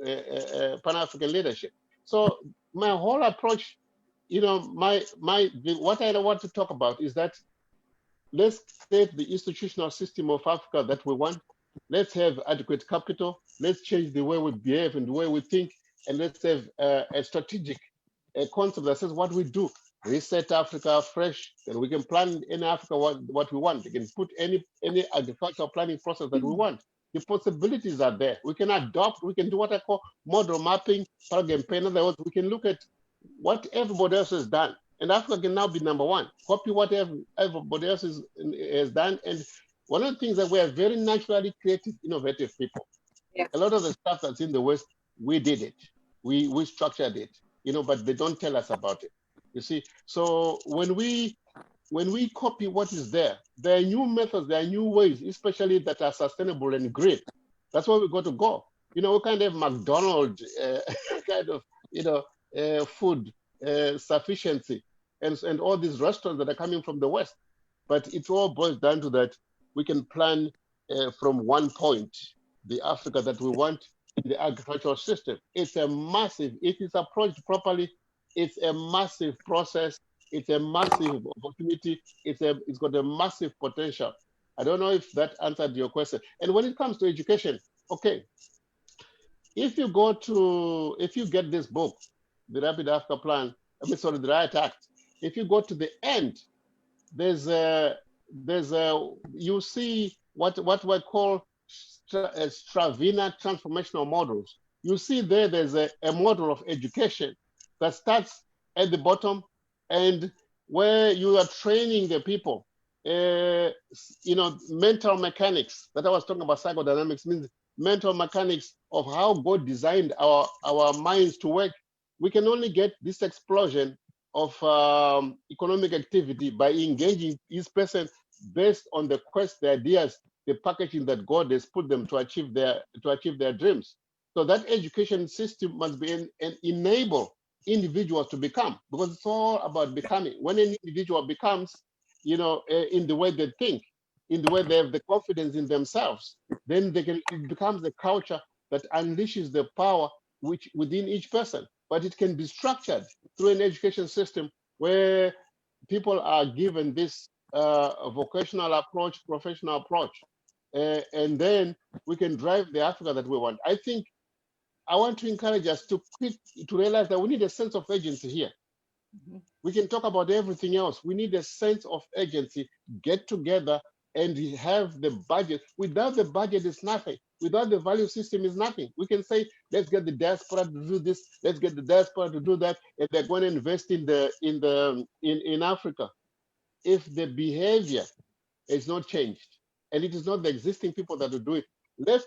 leadership. So my whole approach, what I want to talk about is that let's create the institutional system of Africa that we want. Let's have adequate capital. Let's change the way we behave and the way we think, and let's have a strategic concept that says what we do. Reset Africa fresh, and we can plan in Africa what we want. We can put any agricultural planning process that we want. The possibilities are there. We can adopt, we can do what I call model mapping, plug and play. In other words, we can look at what everybody else has done. And Africa can now be number one, copy what everybody else has done. And one of the things that we are very naturally creative, innovative people. Yeah. A lot of the stuff that's in the West, we did it. We structured it, but they don't tell us about it. You see, so when we copy what is there are new methods, there are new ways, especially that are sustainable and green. That's where we got to go. We can't have McDonald's kind of food sufficiency and all these restaurants that are coming from the West. But it all boils down to that we can plan from one point, the Africa that we want in the agricultural system. It's a massive, if it's approached properly, it's a massive process. It's a massive opportunity. It's got a massive potential. I don't know if that answered your question. And when it comes to education, okay, if you get this book, the Rapid Africa Plan, the Riot Act, if you go to the end, you see what we call Stravina transformational models. You see there's a model of education that starts at the bottom, and where you are training the people, mental mechanics that I was talking about. Psychodynamics means mental mechanics of how God designed our minds to work. We can only get this explosion of economic activity by engaging each person based on the quest, the ideas, the packaging that God has put them to achieve their dreams. So that education system must be and enable individuals to become, because it's all about becoming. When an individual becomes, in the way they think, in the way they have the confidence in themselves, then it becomes a culture that unleashes the power within each person. But it can be structured through an education system where people are given this vocational approach, professional approach, and then we can drive the Africa that we want. I want to encourage us to realize that we need a sense of agency here. Mm-hmm. We can talk about everything else. We need a sense of agency, get together and have the budget. Without the budget, it's nothing. Without the value system, is nothing. We can say, let's get the diaspora to do this, let's get the diaspora to do that, and they're going to invest in Africa. If the behavior is not changed, and it is not the existing people that will do it, let's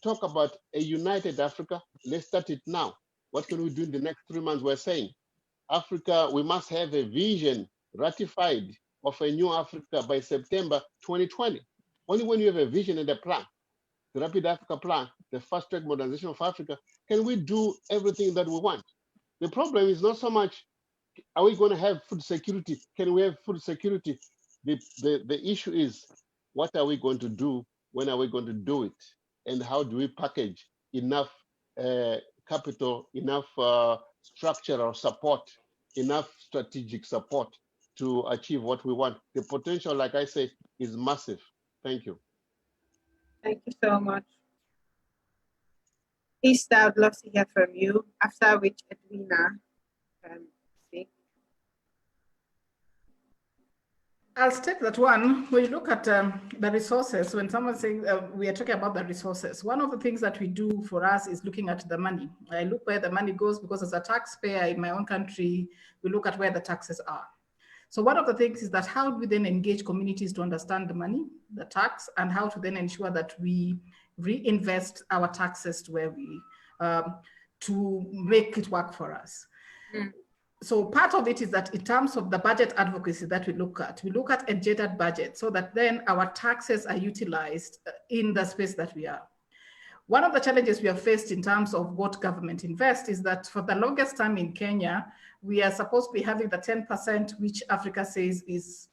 talk about a united Africa. Let's start it now. What can we do in the next 3 months? We're saying, Africa, we must have a vision ratified of a new Africa by September 2020. Only when you have a vision and a plan, the Rapid Africa Plan, the fast-track modernization of Africa, can we do everything that we want. The problem is not so much, are we going to have food security? Can we have food security? The issue is, what are we going to do? When are we going to do it? And how do we package enough capital, enough structural support, enough strategic support to achieve what we want? The potential, like I say, is massive. Thank you. Thank you so much. East, I would love to hear from you, after which Edwina can speak. I'll take that one. When you look at the resources, when someone's saying we are talking about the resources, one of the things that we do for us is looking at the money. I look where the money goes, because as a taxpayer in my own country, we look at where the taxes are. So one of the things is that how do we then engage communities to understand the money, the tax, and how to then ensure that we reinvest our taxes to where we, to make it work for us. Mm. So part of it is that in terms of the budget advocacy that we look at a gendered budget so that then our taxes are utilized in the space that we are. One of the challenges we have faced in terms of what government invests is that for the longest time in Kenya, we are supposed to be having the 10%, which Africa says is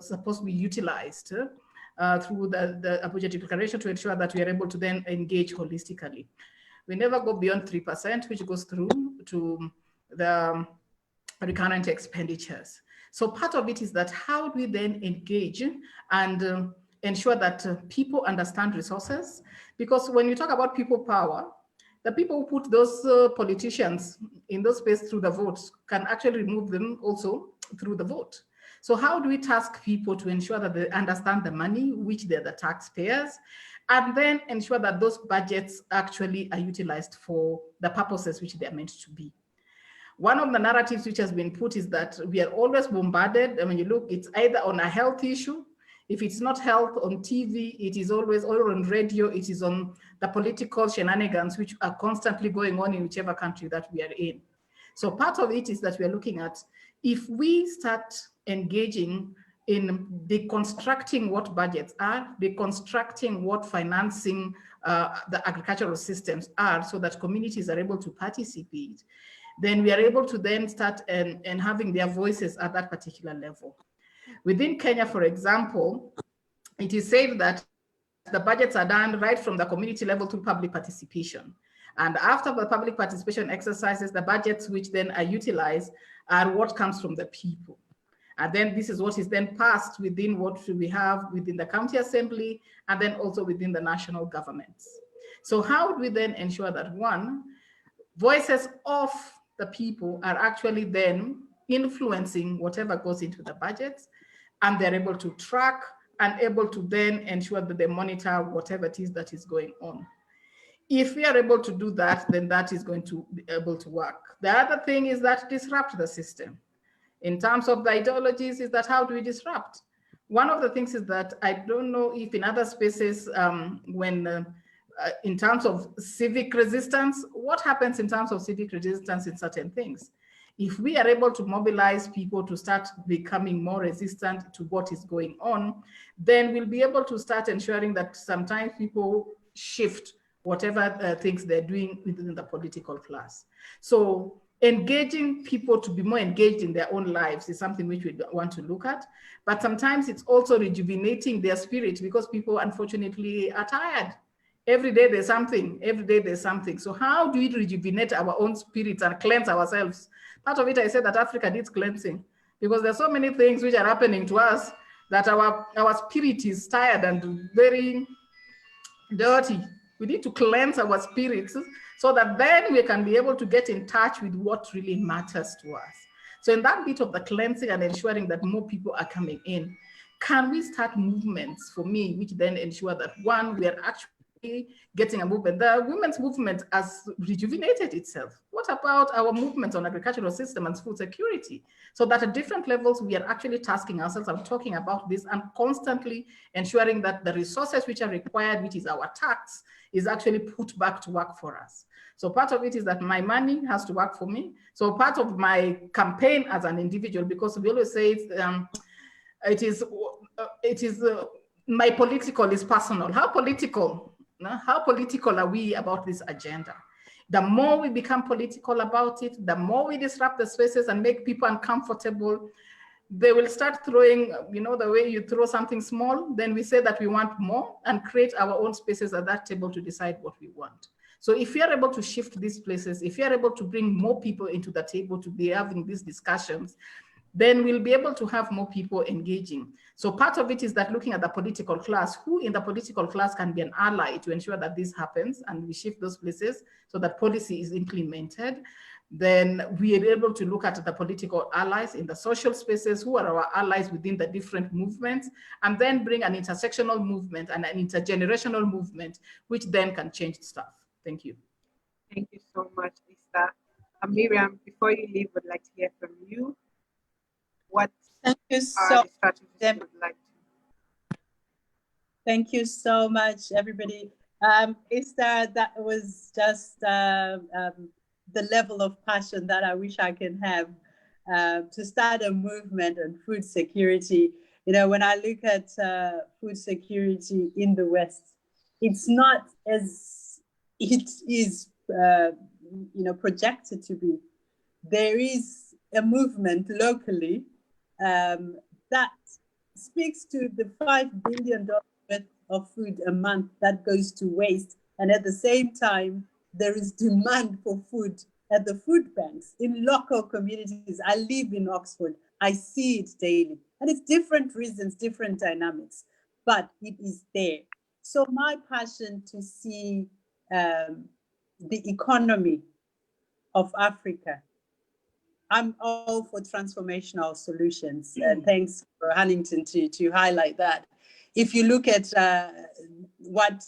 supposed to be utilized through the Abuja Declaration to ensure that we are able to then engage holistically. We never go beyond 3%, which goes through to the recurrent expenditures. So part of it is that how do we then engage and ensure that people understand resources? Because when you talk about people power, the people who put those politicians in those spaces through the votes can actually remove them also through the vote. So how do we task people to ensure that they understand the money, which they're the taxpayers, and then ensure that those budgets actually are utilized for the purposes which they are meant to be. One of the narratives which has been put is that we are always bombarded. I mean, you look, it's either on a health issue. If it's not health on TV, it is always, or on radio, it is on the political shenanigans which are constantly going on in whichever country that we are in. So part of it is that we are looking at, if we start engaging in deconstructing what budgets are, deconstructing what financing the agricultural systems are, so that communities are able to participate, then we are able to then start and having their voices at that particular level. Within Kenya, for example, it is said that the budgets are done right from the community level to public participation. And after the public participation exercises, the budgets which then are utilized are what comes from the people. And then this is what is then passed within what we have within the county assembly, and then also within the national governments. So how do we then ensure that, one, voices of the people are actually then influencing whatever goes into the budgets, and they're able to track and able to then ensure that they monitor whatever it is that is going on. If we are able to do that, then that is going to be able to work. The other thing is that disrupt the system. In terms of the ideologies, is that how do we disrupt? One of the things is that I don't know if in other spaces, in terms of civic resistance, what happens in terms of civic resistance in certain things? If we are able to mobilize people to start becoming more resistant to what is going on, then we'll be able to start ensuring that sometimes people shift whatever things they're doing within the political class. So engaging people to be more engaged in their own lives is something which we want to look at, but sometimes it's also rejuvenating their spirit, because people unfortunately are tired. Every day there's something, every day there's something. So how do we rejuvenate our own spirits and cleanse ourselves? Part of it, I said that Africa needs cleansing, because there's so many things which are happening to us that our spirit is tired and very dirty. We need to cleanse our spirits so that then we can be able to get in touch with what really matters to us. So in that bit of the cleansing and ensuring that more people are coming in, can we start movements, for me, which then ensure that, one, we are actually getting a movement. The women's movement has rejuvenated itself. What about our movements on agricultural system and food security? So that at different levels, we are actually tasking ourselves and talking about this and constantly ensuring that the resources which are required, which is our tax, is actually put back to work for us. So part of it is that my money has to work for me. So part of my campaign as an individual, because we always say my political is personal. How political are we about this agenda? The more we become political about it, the more we disrupt the spaces and make people uncomfortable, they will start throwing, the way you throw something small, then we say that we want more and create our own spaces at that table to decide what we want. So if we are able to shift these places, if we are able to bring more people into the table to be having these discussions, then we'll be able to have more people engaging. So part of it is that looking at the political class, who in the political class can be an ally to ensure that this happens, and we shift those places so that policy is implemented. Then we are able to look at the political allies in the social spaces, who are our allies within the different movements, and then bring an intersectional movement and an intergenerational movement, which then can change stuff. Thank you. Thank you so much, Lisa. Miriam, before you leave, would like to hear from you. What Thank you so strategies you would like to? Thank you so much, everybody. Esther, that was just the level of passion that I wish I can have to start a movement on food security. When I look at food security in the West, it's not as it is, projected to be. There is a movement locally that speaks to the $5 billion worth of food a month that goes to waste. And at the same time, there is demand for food at the food banks in local communities. I live in Oxford. I see it daily. And it's different reasons, different dynamics, but it is there. So my passion to see the economy of Africa, I'm all for transformational solutions. And thanks for Huntington to highlight that. if you look at what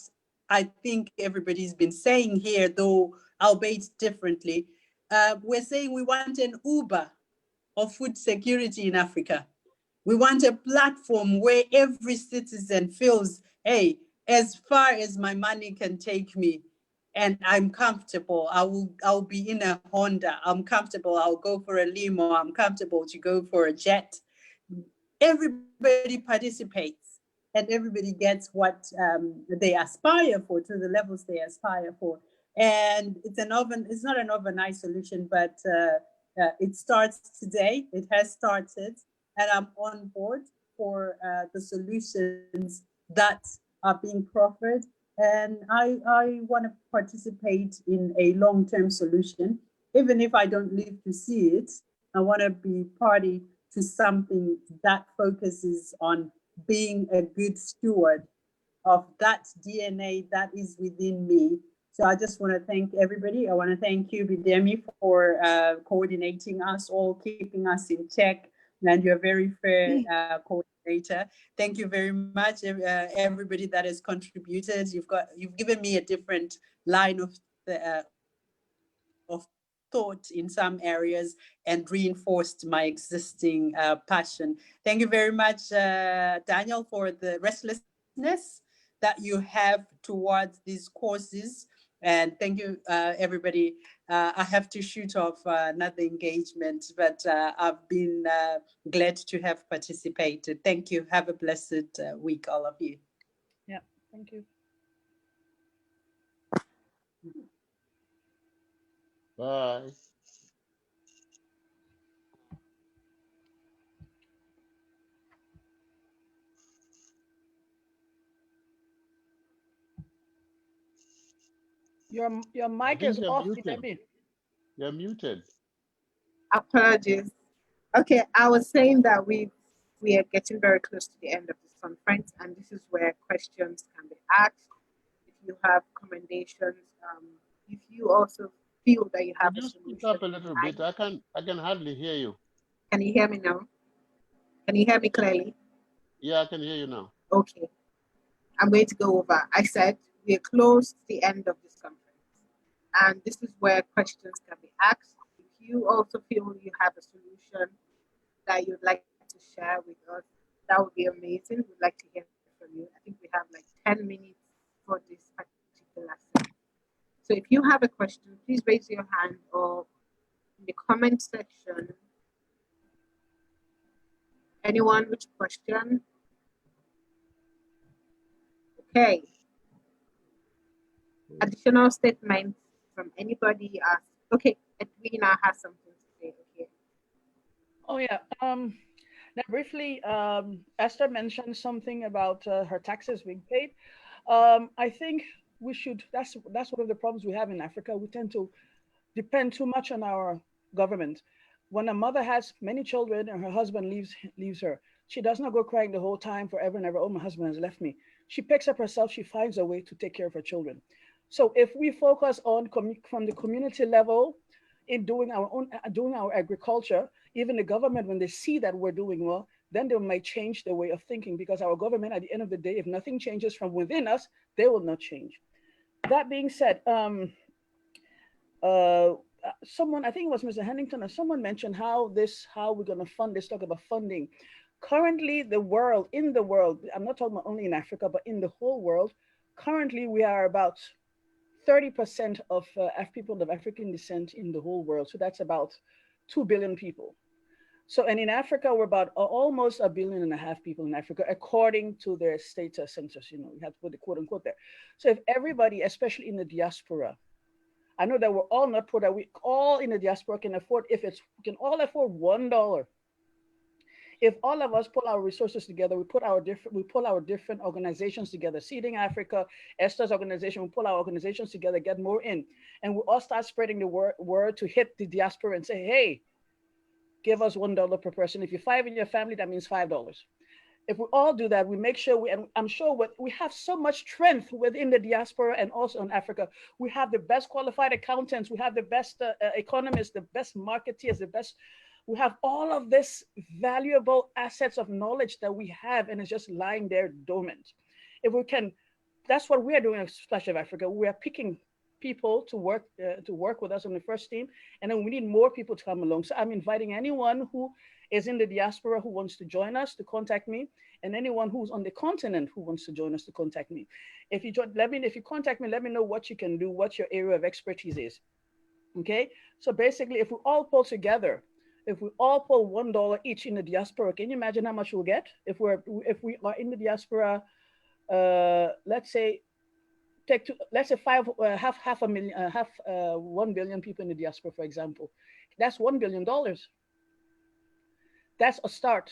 I think everybody's been saying here, though albeit differently, we're saying we want an Uber of food security in Africa. We want a platform where every citizen feels, hey, as far as my money can take me, and I'm comfortable, I'll be in a Honda, I'm comfortable, I'll go for a limo, I'm comfortable to go for a jet. Everybody participates and everybody gets what they aspire for, to the levels they aspire for. And it's not an overnight solution, but it starts today. It has started, and I'm on board for the solutions that are being proffered. And I want to participate in a long-term solution, even if I don't live to see it. I want to be party to something that focuses on being a good steward of that DNA that is within me. So I just want to thank everybody. I want to thank you, Bidemi, for coordinating us all, keeping us in check. And you're a very fair coordinator. Thank you very much, everybody that has contributed. You've given me a different line of thought in some areas and reinforced my existing passion. Thank you very much, Daniel, for the restlessness that you have towards these courses. And thank you, everybody. I have to shoot off another engagement, but I've been glad to have participated. Thank you. Have a blessed week, all of you. Yeah, thank you. Bye. Your mic is off, muted. You're muted. Apologies. Okay, I was saying that we are getting very close to the end of this conference, and this is where questions can be asked. If you have commendations, if you also feel that you have Could a you solution. speak up a little bit? I can hardly hear you. Can you hear me now? Can you hear me clearly? Yeah, I can hear you now. Okay. I'm going to go over. I said we are close to the end of this conference, and this is where questions can be asked. If you also feel you have a solution that you'd like to share with us, that would be amazing. We'd like to hear from you. I think we have like 10 minutes for this particular session. So if you have a question, please raise your hand or in the comment section. Anyone with a question? Okay. Additional statements from anybody else? Okay, Edwina has something to say. Okay. Oh yeah. Now briefly, Esther mentioned something about her taxes being paid. I think we should. That's one of the problems we have in Africa. We tend to depend too much on our government. When a mother has many children and her husband leaves her, she does not go crying the whole time forever and ever. Oh, my husband has left me. She picks up herself. She finds a way to take care of her children. So if we focus on from the community level in doing our agriculture, even the government, when they see that we're doing well, then they might change their way of thinking, because our government, at the end of the day, if nothing changes from within us, they will not change. That being said, someone, I think it was Mr. Hennington, or someone mentioned how we're going to fund this, talk about funding. Currently, in the world, I'm not talking about only in Africa, but in the whole world, currently we are about 30% of people of African descent in the whole world. So that's about 2 billion people. So, and in Africa, we're about almost 1.5 billion people in Africa, according to their state census. You know, you have to put the quote unquote there. So if everybody, especially in the diaspora, I know that we're all not poor, that we all in the diaspora can afford, we can all afford $1. If all of us pull our resources together, we pull our different organizations together, Seeding Africa, Esther's organization, we pull our organizations together, get more in, and we all start spreading the word to hit the diaspora and say, hey, give us $1 per person. If you're 5 in your family, that means $5. If we all do that, we make sure and I'm sure we have so much strength within the diaspora and also in Africa. We have the best qualified accountants, we have the best economists, the best marketeers, We have all of this valuable assets of knowledge that we have, and it's just lying there dormant. If we can, that's what we are doing at Splash of Africa. We are picking people to work with us on the first team, and then we need more people to come along. So I'm inviting anyone who is in the diaspora who wants to join us to contact me, and anyone who's on the continent who wants to join us to contact me. If you contact me, let me know what you can do, what your area of expertise is. Okay, so basically, if we all pull together, if we all pull $1 each in the diaspora, can you imagine how much we'll get? If we are in the diaspora, let's say half a million, 1 billion people in the diaspora, for example, that's $1 billion. That's a start.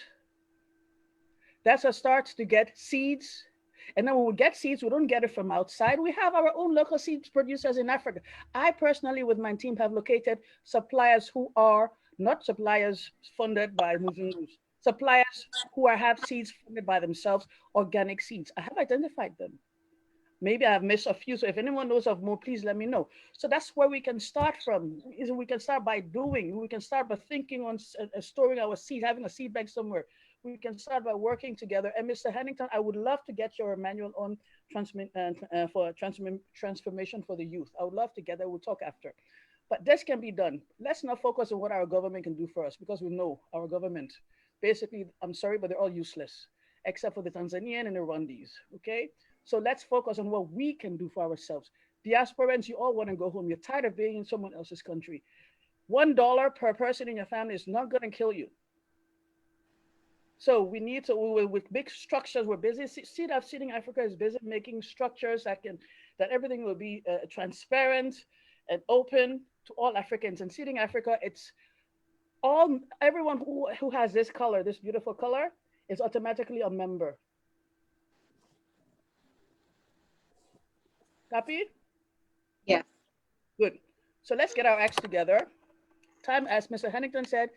That's a start to get seeds. And then when we get seeds, we don't get it from outside. We have our own local seeds producers in Africa. I personally, with my team, have located suppliers who are not suppliers funded by Muzungus, suppliers who have seeds funded by themselves, organic seeds. I have identified them. Maybe I have missed a few. So if anyone knows of more, please let me know. So that's where we can start from. We can start by doing. We can start by thinking on storing our seeds, having a seed bank somewhere. We can start by working together. And Mr. Hannington, I would love to get your manual on transformation for the youth. I would love to get that. We'll talk after. But this can be done. Let's not focus on what our government can do for us, because we know our government, basically, I'm sorry, but they're all useless, except for the Tanzanian and the Rwandese, okay? So let's focus on what we can do for ourselves. Diasporans, you all want to go home. You're tired of being in someone else's country. $1 per person in your family is not going to kill you. So we need to, with big structures, we're busy. Seeding Africa is busy making structures that everything will be transparent and open to all Africans. And Seeding Africa, it's everyone who has this color, this beautiful color, is automatically a member. Copy? Yes. Good. So let's get our acts together. Time, as Mr. Hannington said,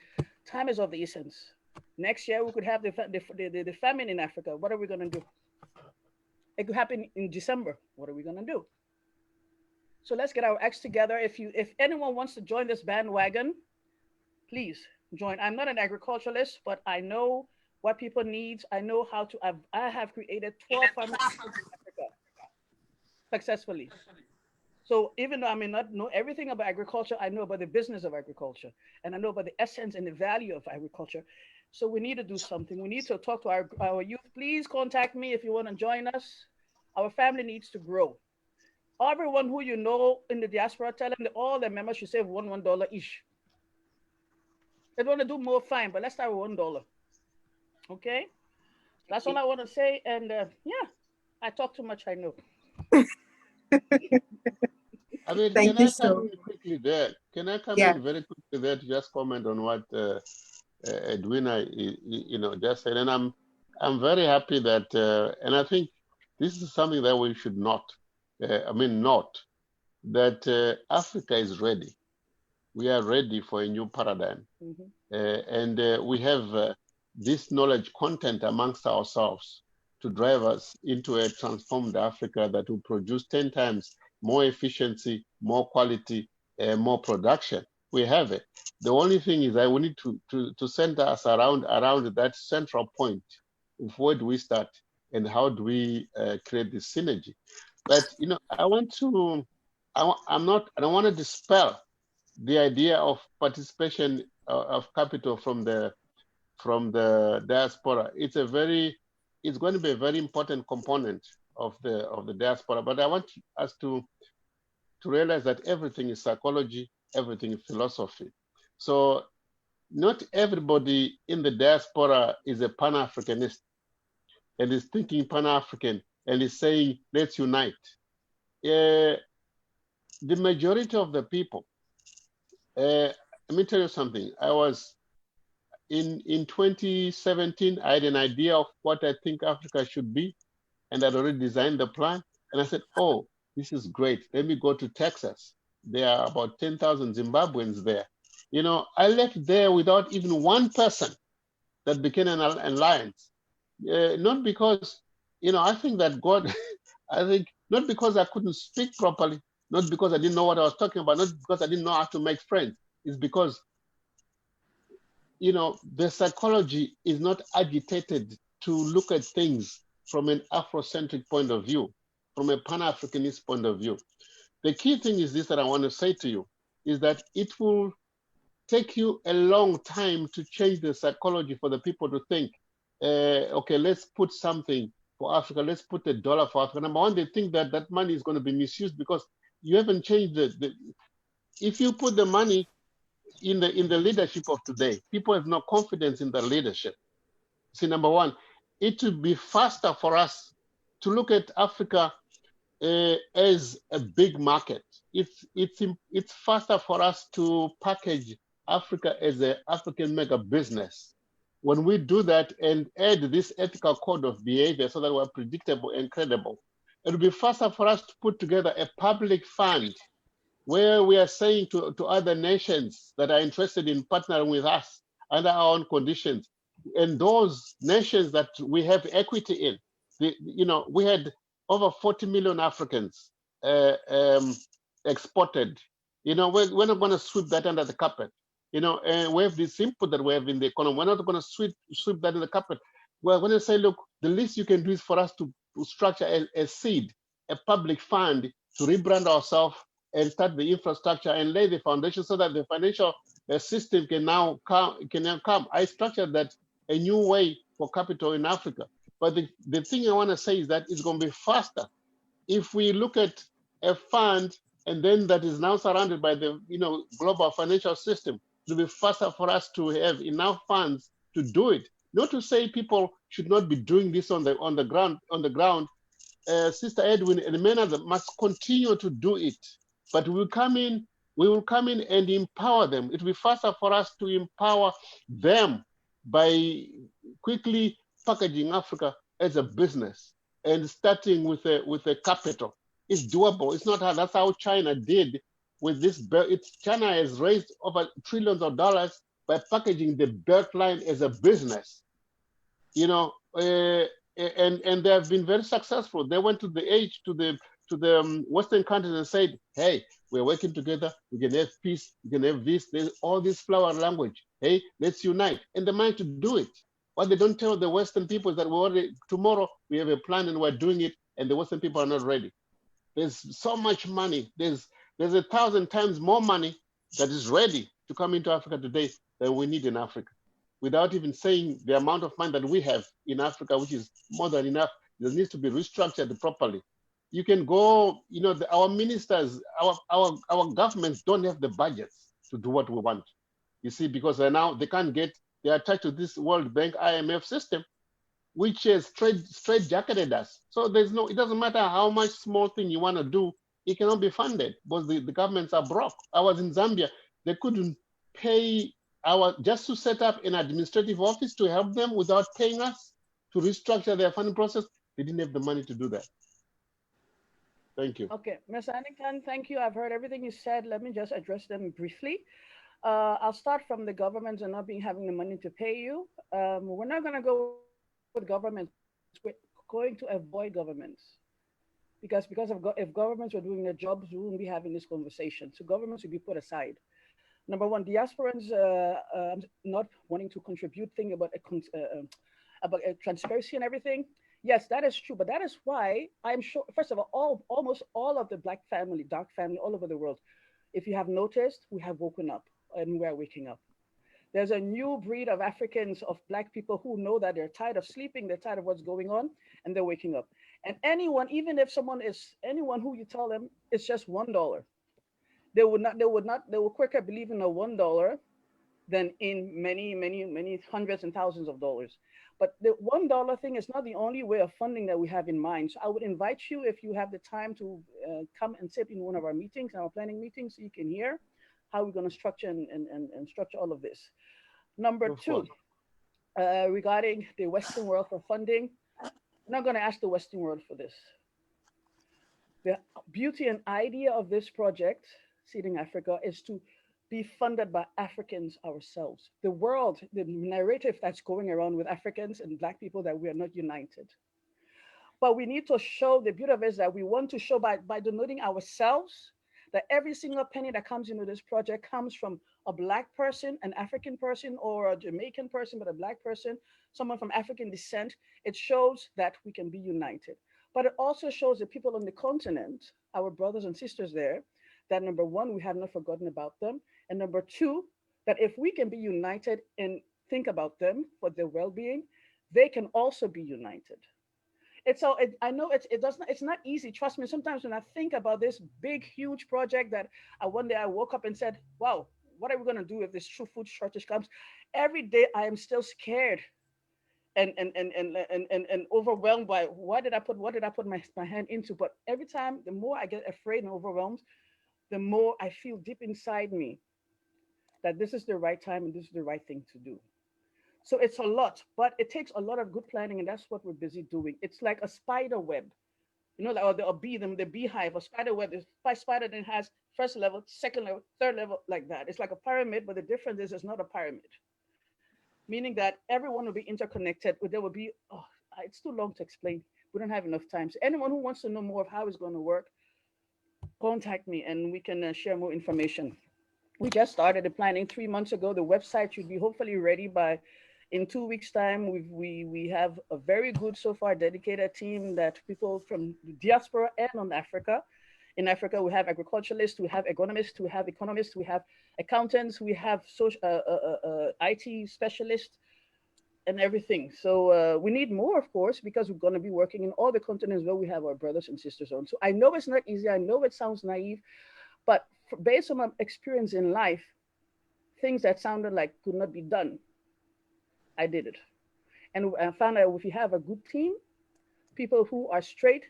time is of the essence. Next year, we could have the famine in Africa. What are we going to do? It could happen in December. What are we going to do? So let's get our acts together. If anyone wants to join this bandwagon, please join. I'm not an agriculturalist, but I know what people need. I know how to. I have created 12 farmers in Africa successfully. So even though I may not know everything about agriculture, I know about the business of agriculture, and I know about the essence and the value of agriculture. So we need to do something. We need to talk to our youth. Please contact me if you want to join us. Our family needs to grow. Everyone who you know in the diaspora, tell them that all their members should save $1 each. If they want to do more, fine, but let's start with $1. Okay? That's all I want to say. And yeah, I talk too much, I know. I mean, Thank can you I come in quickly there? Can I come in very quickly there to just comment on what Edwina, just said? And I'm very happy that, and I think this is something that we should note that Africa is ready. We are ready for a new paradigm. And we have this knowledge content amongst ourselves to drive us into a transformed Africa that will produce 10 times more efficiency, more quality, more production. We have it. The only thing is that we need to center us around that central point of where do we start and how do we create this synergy. But I don't want to dispel the idea of participation of capital from the diaspora. It's going to be a very important component of the diaspora. But I want us to realize that everything is psychology, everything is philosophy. So not everybody in the diaspora is a Pan-Africanist and is thinking Pan-African and is saying, let's unite. The majority of the people, let me tell you something. I was in 2017, I had an idea of what I think Africa should be, and I'd already designed the plan. And I said, oh, this is great. Let me go to Texas. There are about 10,000 Zimbabweans there. I left there without even one person that became an alliance. Not because, I think that God, not because I couldn't speak properly, not because I didn't know what I was talking about, not because I didn't know how to make friends. It's because you know, the psychology is not agitated to look at things from an Afrocentric point of view, from a Pan-Africanist point of view. The key thing is this that I want to say to you, is that it will take you a long time to change the psychology for the people to think, okay, let's put something for Africa, let's put $1 for Africa. Number one, they think that that money is going to be misused because you haven't changed if you put the money in the leadership of today, people have no confidence in the leadership. See, number one, it would be faster for us to look at Africa as a big market. It's faster for us to package Africa as an African mega business. When we do that and add this ethical code of behavior so that we're predictable and credible, it will be faster for us to put together a public fund where we are saying to other nations that are interested in partnering with us under our own conditions, and those nations that we have equity in, you know, we had over 40 million Africans exported. You know, we're not going to sweep that under the carpet. You know, and we have this input that we have in the economy. We're not going to sweep that under the carpet. We're going to say, look, the least you can do is for us to structure a seed, a public fund to rebrand ourselves and start the infrastructure and lay the foundation so that the financial system can now come. I structured that a new way for capital in Africa. But the thing I want to say is that it's going to be faster if we look at a fund and then that is now surrounded by the global financial system. It'll be faster for us to have enough funds to do it. Not to say people should not be doing this on the ground. Sister Edwin and many others must continue to do it. But we will come in and empower them. It will be faster for us to empower them by quickly packaging Africa as a business and starting with a capital. It's doable. It's not hard. That's how China did with this. China has raised over trillions of dollars by packaging the Beltline as a business. You know, and they have been very successful. They went to the Western countries and said, hey, we're working together, we can have peace, we can have this, there's all this flower language. Hey, let's unite. And they managed to do it. What they don't tell the Western people is that tomorrow we have a plan and we're doing it, and the Western people are not ready. There's so much money. There's 1,000 times more money that is ready to come into Africa today than we need in Africa. Without even saying the amount of money that we have in Africa, which is more than enough, it needs to be restructured properly. You can go, our ministers, our governments don't have the budgets to do what we want. You see, because now they're attached to this World Bank IMF system, which has straight-jacketed us. So it doesn't matter how much small thing you want to do, it cannot be funded because the governments are broke. I was in Zambia, they couldn't pay just to set up an administrative office to help them without paying us to restructure their funding process. They didn't have the money to do that. Thank you. Okay, Ms. Annington, thank you. I've heard everything you said. Let me just address them briefly. I'll start from the governments and not having the money to pay you. We're not going to go with governments. We're going to avoid governments. Because if governments were doing their jobs, we wouldn't be having this conversation. So governments would be put aside. Number one, diasporans not wanting to contribute, thing about a transparency and everything. Yes, that is true, but that is why I'm sure, first of all, almost all of the Black family, dark family all over the world, if you have noticed, we have woken up and we are waking up. There's a new breed of Africans, of Black people who know that they're tired of sleeping, they're tired of what's going on, and they're waking up. And anyone, even if anyone who you tell them it's just $1, they will quicker believe in a $1 than in many hundreds and thousands of dollars. But the $1 thing is not the only way of funding that we have in mind. So I would invite you, if you have the time, to come and sit in one of our meetings, our planning meetings, so you can hear how we're going to structure and structure all of this. Number two, regarding the Western world for funding, I'm not going to ask the Western world for this. The beauty and idea of this project, Seeding Africa, is to be funded by Africans ourselves. The world, the narrative that's going around with Africans and Black people, that we are not united. But we need to show, the beauty of it is that we want to show by donating ourselves that every single penny that comes into this project comes from a Black person, an African person, or a Jamaican person, but a Black person, someone from African descent. It shows that we can be united. But it also shows the people on the continent, our brothers and sisters there, that number one, we have not forgotten about them. And number two, that if we can be united and think about them for their well-being, they can also be united. I know it's not easy. Trust me. Sometimes when I think about this big, huge project that one day I woke up and said, wow, what are we going to do if this true food shortage comes? Every day I am still scared and overwhelmed by what did I put my hand into. But every time, the more I get afraid and overwhelmed, the more I feel deep inside me that this is the right time and this is the right thing to do. So it's a lot, but it takes a lot of good planning, and that's what we're busy doing. It's like a spider web, like, or the bee, the beehive, a spider web. The spider then has first level, second level, third level, like that. It's like a pyramid, but the difference is it's not a pyramid, meaning that everyone will be interconnected. There will be, it's too long to explain. We don't have enough time. So anyone who wants to know more of how it's going to work, contact me and we can share more information. We just started the planning 3 months ago. The website should be hopefully ready by in 2 weeks' time. We have a very good so far dedicated team that people from the diaspora and on Africa. In Africa, we have agriculturalists, we have agronomists, we have economists, we have accountants, we have IT specialists, and everything. So we need more, of course, because we're going to be working in all the continents where we have our brothers and sisters on. So I know it's not easy. I know it sounds naive, but based on my experience in life, things that sounded like could not be done, I did it. And I found out if you have a good team, people who are straight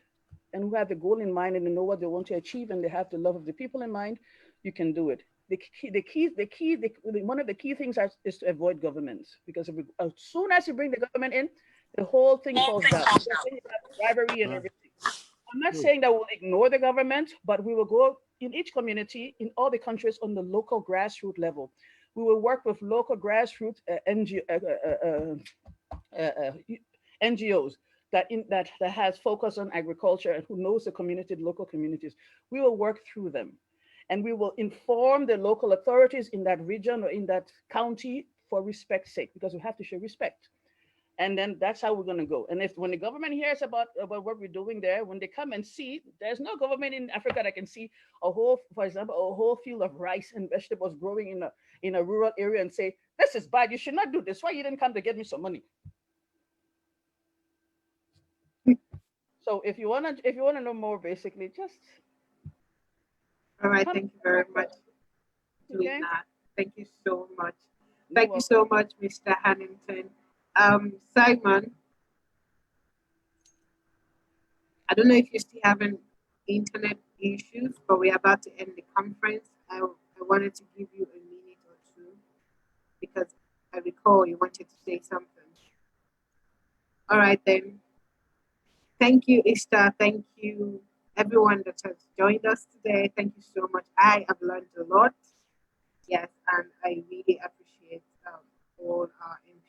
and who have the goal in mind and they know what they want to achieve and they have the love of the people in mind, you can do it. One of the key things is to avoid governments, because as soon as you bring the government in, the whole thing falls down. Bribery and everything. I'm not saying that we'll ignore the government, but we will go in each community, in all the countries, on the local grassroots level. We will work with local grassroots NGOs that has focus on agriculture and who knows the community, the local communities. We will work through them. And we will inform the local authorities in that region or in that county for respect's sake, because we have to show respect. And then that's how we're going to go. And when the government hears about what we're doing there, when they come and see, there's no government in Africa that can see for example, a whole field of rice and vegetables growing in a rural area and say, this is bad, you should not do this. Why you didn't come to get me some money? So if you wanna know more, basically, just all right. Thank you very much. Okay. Thank you so much. Thank you so much, Mr. Hannington. Simon, I don't know if you're still having internet issues, but we're about to end the conference. I wanted to give you a minute or two because I recall you wanted to say something. All right, then. Thank you, Ishtar. Thank you, everyone that has joined us today. Thank you so much. I have learned a lot. Yes, and I really appreciate all our input.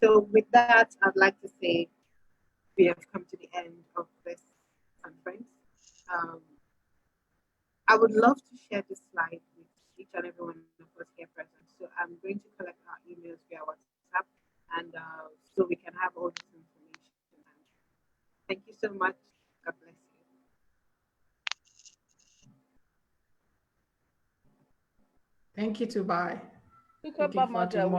So with that, I'd like to say we have come to the end of this conference. I would love to share this slide with each and every one of us here present. So I'm going to collect our emails via WhatsApp, and so we can have all this information. Thank you so much. God bless you. Thank you, too. Bye. Looking forward to